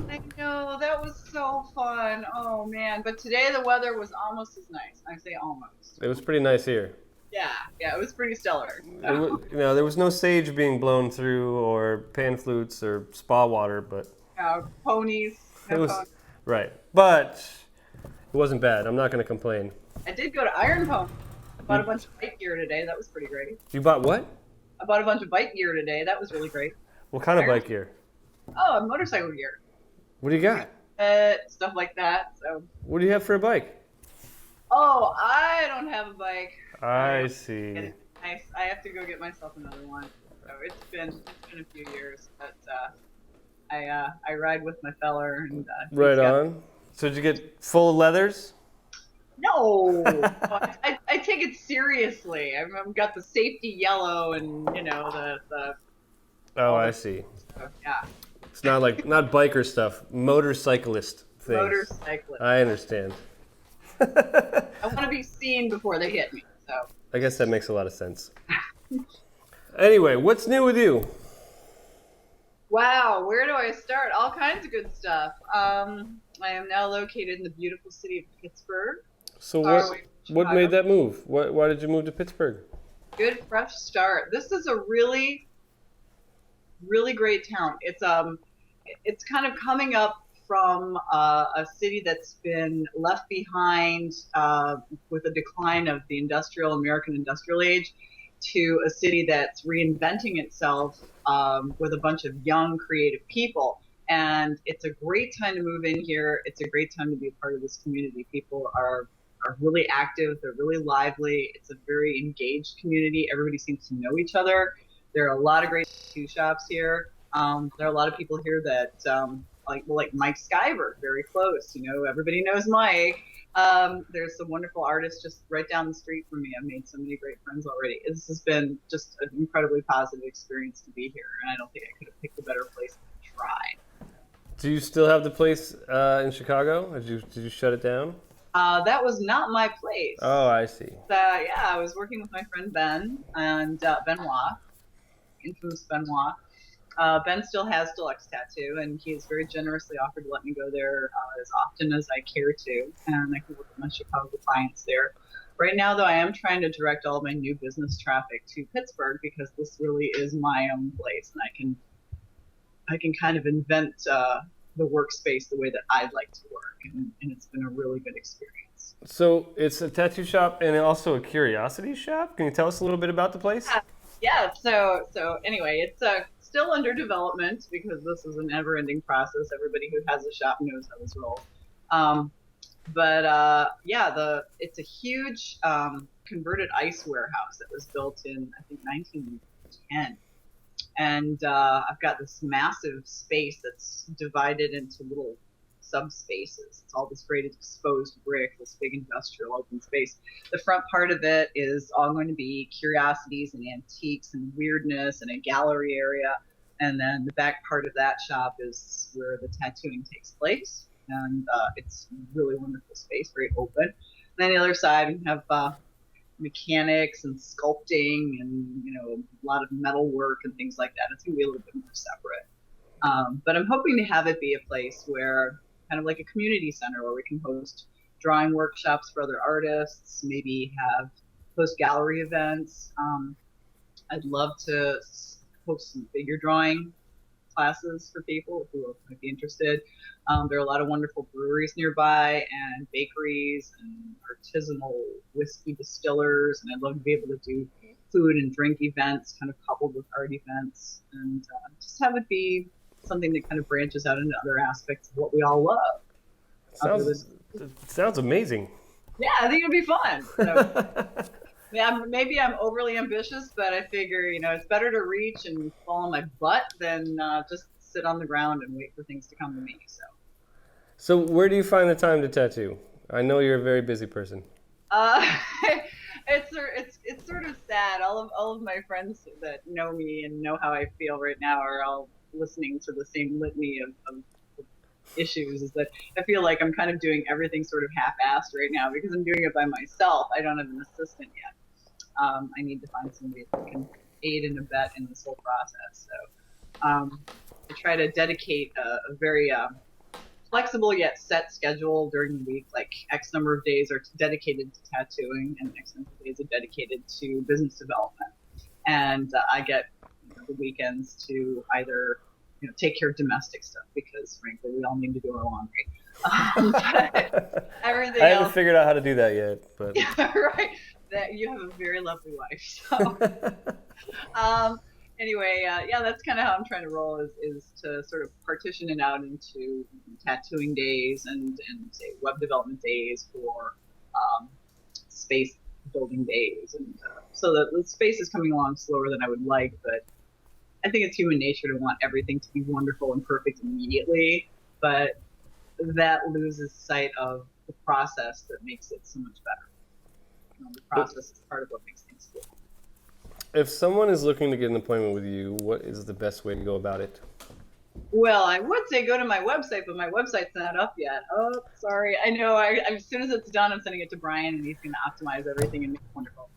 I know, that was so fun. Oh, man. But today the weather was almost as nice. I say almost. It was pretty nice here. Yeah, it was pretty stellar. There was no sage being blown through or pan flutes or spa water, but Ponies. it was right. But it wasn't bad. I'm not going to complain. I did go to Iron Pony. Bought a bunch of bike gear today. That was pretty great. You bought what? I bought a bunch of bike gear today. That was really great. What kind of bike gear? Oh, motorcycle gear. What do you got? Stuff like that. So. What do you have for a bike? Oh, I don't have a bike. I see. I have to go get myself another one. So it's been a few years, but I ride with my feller and Right on. So did you get full of leathers? No, I take it seriously. I've got the safety yellow and the Oh, I see. stuff. Yeah. It's not biker stuff. Motorcyclist things. Motorcyclist. I understand. I want to be seen before they hit me. So. I guess that makes a lot of sense. Anyway, what's new with you? Wow, where do I start? All kinds of good stuff. I am now located in the beautiful city of Pittsburgh. So what made that move? Why did you move to Pittsburgh? Good fresh start. This is a really, really great town. It's kind of coming up from a city that's been left behind with the decline of the American industrial age to a city that's reinventing itself with a bunch of young, creative people. And it's a great time to move in here. It's a great time to be a part of this community. People are really active. They're really lively. It's a very engaged community. Everybody seems to know each other. There are a lot of great tattoo shops here. There are a lot of people here that like Mike Skyver, very close. Everybody knows Mike. There's some wonderful artists just right down the street from me. I've made so many great friends already. This has been just an incredibly positive experience to be here, and I don't think I could have picked a better place to try. Do you still have the place in Chicago? Did you shut it down? That was not my place. Oh, I see. I was working with my friend Ben and Benoit, infamous Benoit. Ben still has Deluxe Tattoo, and he has very generously offered to let me go there as often as I care to, and I can work with my Chicago clients there. Right now, though, I am trying to direct all my new business traffic to Pittsburgh because this really is my own place, and I can kind of invent the workspace the way that I'd like to work, and it's been a really good experience. So it's a tattoo shop and also a curiosity shop. Can you tell us a little bit about the place? Yeah. So anyway, it's still under development because this is an ever-ending process. Everybody who has a shop knows how this rolls. It's a huge converted ice warehouse that was built in, I think, 1910. And I've got this massive space that's divided into little subspaces. It's all this great exposed brick, this big industrial open space. The front part of it is all going to be curiosities and antiques and weirdness and a gallery area. And then the back part of that shop is where the tattooing takes place. And it's really wonderful space, very open. And then the other side, we have mechanics and sculpting and a lot of metal work and things like that. It's gonna be a little bit more separate, but I'm hoping to have it be a place where kind of like a community center where we can host drawing workshops for other artists, maybe host gallery events. I'd love to host some figure drawing classes for people who might be interested. There are a lot of wonderful breweries nearby and bakeries and artisanal whiskey distillers, and I'd love to be able to do food and drink events kind of coupled with art events, and just have it be something that kind of branches out into other aspects of what we all love. Sounds amazing. Yeah, I think it'd be fun. So, yeah, maybe I'm overly ambitious, but I figure, it's better to reach and fall on my butt than just sit on the ground and wait for things to come to me. So where do you find the time to tattoo? I know you're a very busy person. It's sort of sad. All of my friends that know me and know how I feel right now are all listening to the same litany of issues. Is that I feel like I'm kind of doing everything sort of half-assed right now because I'm doing it by myself. I don't have an assistant yet. I need to find somebody that can aid and abet in this whole process. So I try to dedicate a very flexible yet set schedule during the week. Like X number of days are dedicated to tattooing and X number of days are dedicated to business development. And I get the weekends to either take care of domestic stuff because frankly we all need to do our laundry. Everything I haven't else, figured out how to do that yet, but yeah, right. That you have a very lovely wife. So anyway, yeah, that's kind of how I'm trying to roll is to sort of partition it out into tattooing days and say web development days or space building days, and so the space is coming along slower than I would like, but I think it's human nature to want everything to be wonderful and perfect immediately, but that loses sight of the process that makes it so much better. The process is part of what makes things cool. if someone is looking to get an appointment with you, what is the best way to go about it? Well, I would say go to my website, but my website's not up yet. Oh, sorry. I know. As soon as it's done, I'm sending it to Brian, and he's going to optimize everything and make it wonderful.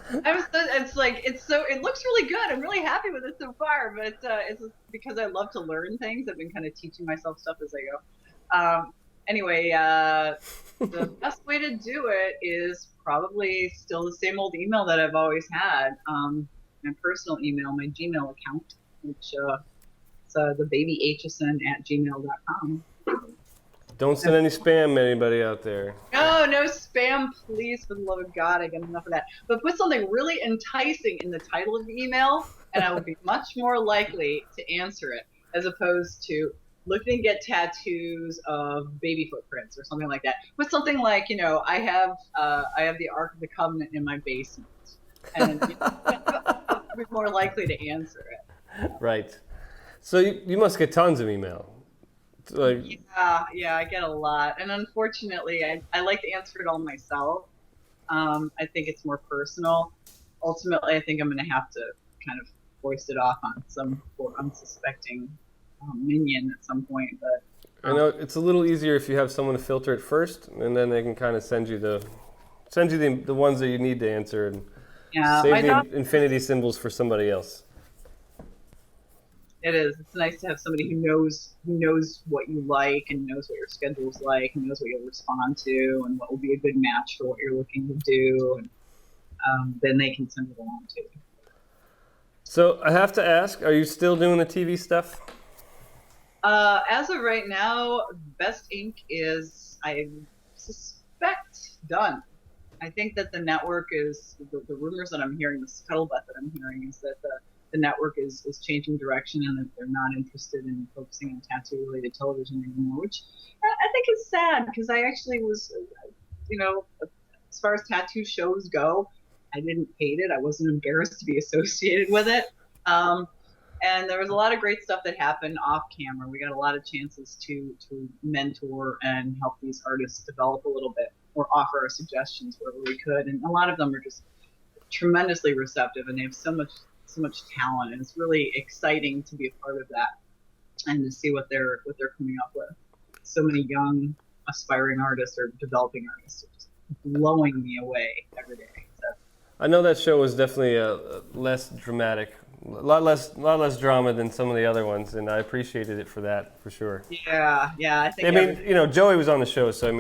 It looks really good. I'm really happy with it so far, but it's because I love to learn things. I've been kind of teaching myself stuff as I go. Anyway, the best way to do it is probably still the same old email that I've always had. My personal email, my Gmail account, which is the baby Aitchison @gmail.com. Don't send any spam to anybody out there. No spam, please, for the love of God. I get enough of that. But put something really enticing in the title of the email, and I will be much more likely to answer it, as opposed to looking to get tattoos of baby footprints or something like that. Put something like, I have the Ark of the Covenant in my basement, and I'll be more likely to answer it. Right. So you must get tons of email. Yeah, I get a lot, and unfortunately, I like to answer it all myself. I think it's more personal. Ultimately, I think I'm going to have to kind of foist it off on some poor unsuspecting minion at some point. But I know it's a little easier if you have someone to filter it first, and then they can kind of send you the ones that you need to answer, and save the infinity symbols for somebody else. It is. It's nice to have somebody who knows what you like and knows what your schedule's like and knows what you'll respond to and what will be a good match for what you're looking to do, and then they can send it along too. So I have to ask, are you still doing the TV stuff? As of right now, Best Inc. is, I suspect, done. I think that the network is, the rumors that I'm hearing, the scuttlebutt that I'm hearing is that the network is changing direction and that they're not interested in focusing on tattoo-related television anymore, which I think is sad because I actually was, as far as tattoo shows go, I didn't hate it. I wasn't embarrassed to be associated with it. And there was a lot of great stuff that happened off camera. We got a lot of chances to mentor and help these artists develop a little bit or offer our suggestions wherever we could. And a lot of them are just tremendously receptive, and they have so much talent, and it's really exciting to be a part of that and to see what they're coming up with. So many young aspiring artists or developing artists are just blowing me away every day. So. I know that show was definitely less dramatic, a lot less drama than some of the other ones, and I appreciated it for that, for sure. Yeah, I think. Joey was on the show, so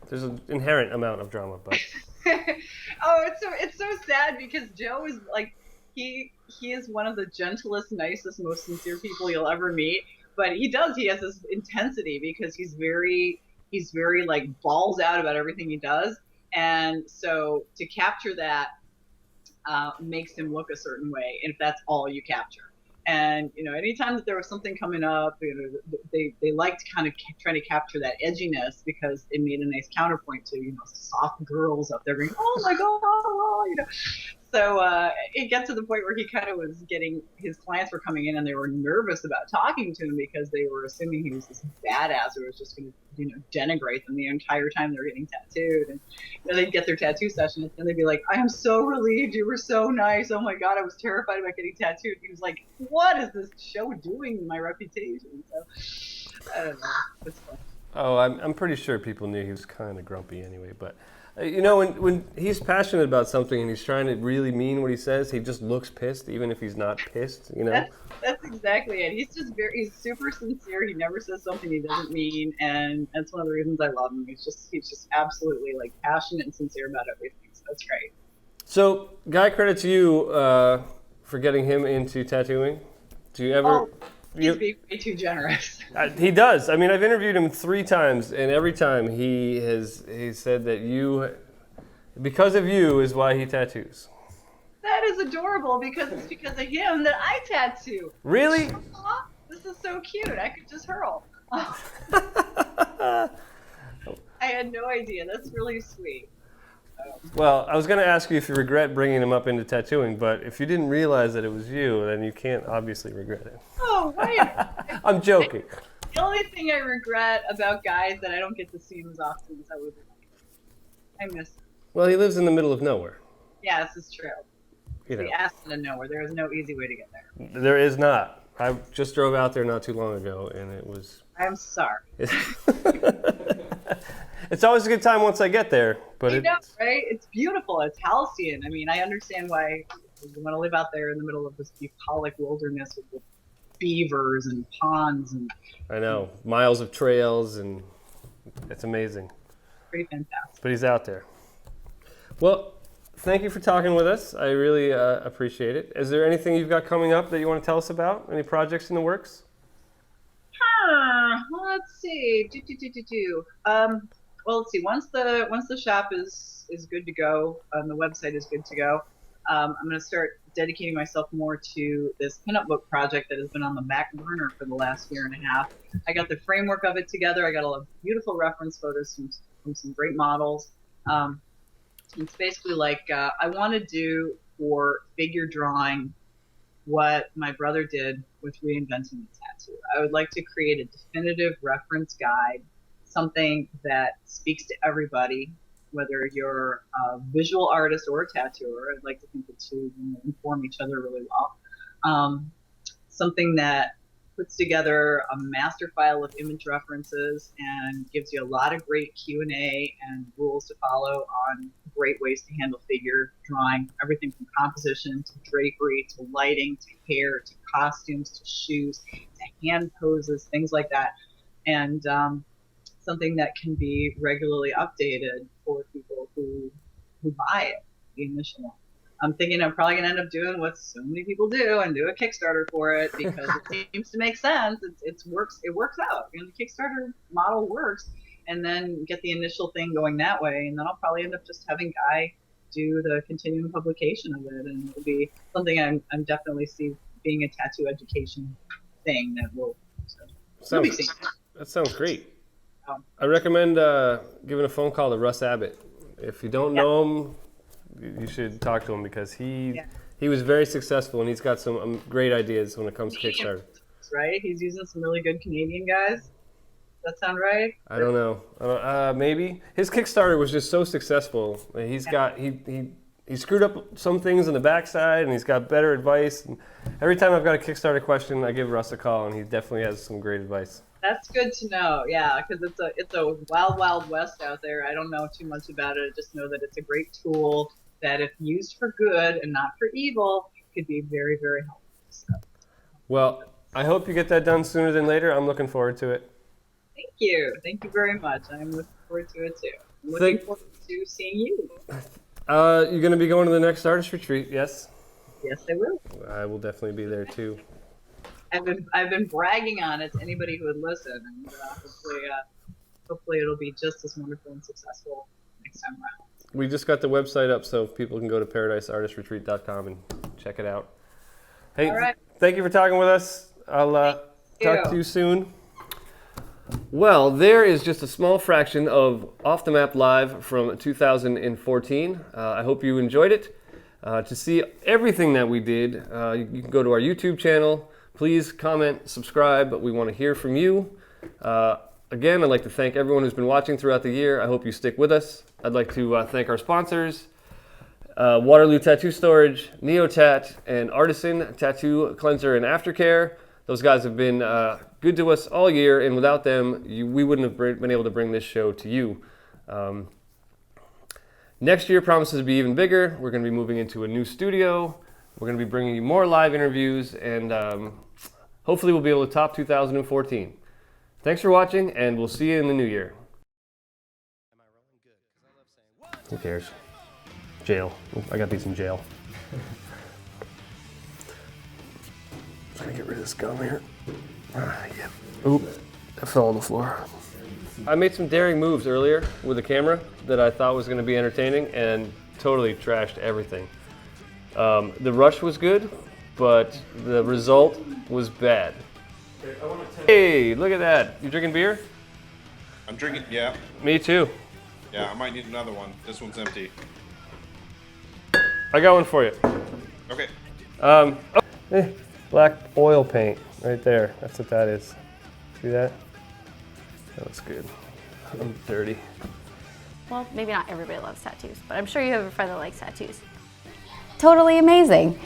there's an inherent amount of drama, but. Oh, it's so sad because Joe is like he is one of the gentlest, nicest, most sincere people you'll ever meet. But he has this intensity because he's very like balls out about everything he does, and so to capture that makes him look a certain way, and if that's all you capture. And anytime that there was something coming up, they liked kind of trying to capture that edginess because it made a nice counterpoint to soft girls up there going, oh my god, So it got to the point where he kind of was his clients were coming in and they were nervous about talking to him because they were assuming he was this badass who was just going to denigrate them the entire time they were getting tattooed. And they'd get their tattoo session and they'd be like, I am so relieved, you were so nice, oh my god, I was terrified about getting tattooed. He was like, what is this show doing to my reputation? So I don't know, it's fun. Oh, I'm pretty sure people knew he was kind of grumpy anyway, but when he's passionate about something and he's trying to really mean what he says, he just looks pissed, even if he's not pissed, That's exactly it. He's just he's super sincere. He never says something he doesn't mean, and that's one of the reasons I love him. He's just absolutely like passionate and sincere about everything. So that's great. So, Guy credits you for getting him into tattooing. Do you ever? Oh, he's being way too generous. He does. I mean, I've interviewed him 3 times, and every time he said that because of you is why he tattoos. That is adorable because it's because of him that I tattoo. Really? This is so cute. I could just hurl. I had no idea. That's really sweet. Well, I was going to ask you if you regret bringing him up into tattooing, but if you didn't realize that it was you, then you can't obviously regret it. Oh, wait. I'm joking. The only thing I regret about Guy is that I don't get to see him as often as I would like. I miss him. Well, he lives in the middle of nowhere. Yeah, this is true. The acid of nowhere. There is no easy way to get there. There is not. I just drove out there not too long ago, and it was... I'm sorry. It's always a good time once I get there, but I know, right? It's beautiful. It's halcyon. I mean, I understand why you want to live out there in the middle of this bucolic wilderness with beavers and ponds and... I know. Miles of trails, and it's amazing. Pretty fantastic. But he's out there. Well, thank you for talking with us. I really appreciate it. Is there anything you've got coming up that you want to tell us about? Any projects in the works? Well, let's see. Well, let's see. Once the shop is good to go, the website is good to go, I'm going to start dedicating myself more to this pinup book project that has been on the back burner for the last year and a half. I got the framework of it together. I got a lot of beautiful reference photos from some great models. It's basically like I want to do for figure drawing what my brother did with reinventing the tattoo. I would like to create a definitive reference guide, something that speaks to everybody, whether you're a visual artist or a tattooer. I'd like to think the two inform each other really well. Something that puts together a master file of image references and gives you a lot of great Q&A and rules to follow on great ways to handle figure drawing, everything from composition to drapery to lighting to hair to costumes to shoes to hand poses, things like that. And something that can be regularly updated for people who buy it, the initial one. I'm thinking I'm probably going to end up doing what so many people do and do a Kickstarter for it because it seems to make sense. It works out. The Kickstarter model works, and then get the initial thing going that way, and then I'll probably end up just having Guy do the continuing publication of it, and it'll be something I'm definitely see being a tattoo education thing that will. That sounds great. I recommend giving a phone call to Russ Abbott. If you don't know him, you should talk to him because he was very successful and he's got some great ideas when it comes to Kickstarter. Right? He's using some really good Canadian guys. Does that sound right? I don't know. Maybe his Kickstarter was just so successful. He's got he screwed up some things on the backside and he's got better advice. And every time I've got a Kickstarter question, I give Russ a call and he definitely has some great advice. That's good to know, yeah, because it's a wild, wild west out there. I don't know too much about it. I just know that it's a great tool that, if used for good and not for evil, could be very, very helpful. So. Well, I hope you get that done sooner than later. I'm looking forward to it. Thank you. Thank you very much. I'm looking forward to it, too. I'm looking forward to seeing you. You're going to be going to the next artist retreat, yes? Yes, I will. I will definitely be there too. I've been bragging on it to anybody who would listen, and hopefully it'll be just as wonderful and successful next time around. We just got the website up so people can go to paradiseartistretreat.com and check it out. Hey, All right. Thank you for talking with us. I'll talk to you soon. Well, there is just a small fraction of Off the Map Live from 2014. I hope you enjoyed it. To see everything that we did, you can go to our YouTube channel. Please comment, subscribe, but we want to hear from you. Again, I'd like to thank everyone who's been watching throughout the year. I hope you stick with us. I'd like to thank our sponsors, Waterloo Tattoo Storage, Neotat, and Artisan Tattoo Cleanser and Aftercare. Those guys have been good to us all year, and without them, we wouldn't have been able to bring this show to you. Next year promises to be even bigger. We're going to be moving into a new studio. We're going to be bringing you more live interviews, and hopefully we'll be able to top 2014. Thanks for watching, and we'll see you in the new year. Who cares? Jail. I got these in jail. Trying to get rid of this gum here. Yeah. Oop, that fell on the floor. I made some daring moves earlier with the camera that I thought was going to be entertaining and totally trashed everything. The rush was good, but the result was bad. Hey, look at that. You drinking beer? I'm drinking, yeah. Me too. Yeah, I might need another one. This one's empty. I got one for you. Okay. Black oil paint right there. That's what that is. See that? That looks good. I'm dirty. Well, maybe not everybody loves tattoos, but I'm sure you have a friend that likes tattoos. Totally amazing.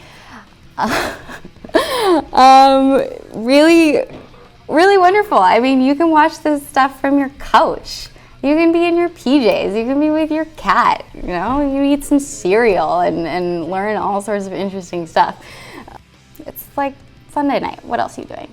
Really, really wonderful. I mean, you can watch this stuff from your couch. You can be in your PJs. You can be with your cat. You know, you eat some cereal and learn all sorts of interesting stuff. It's like Sunday night. What else are you doing?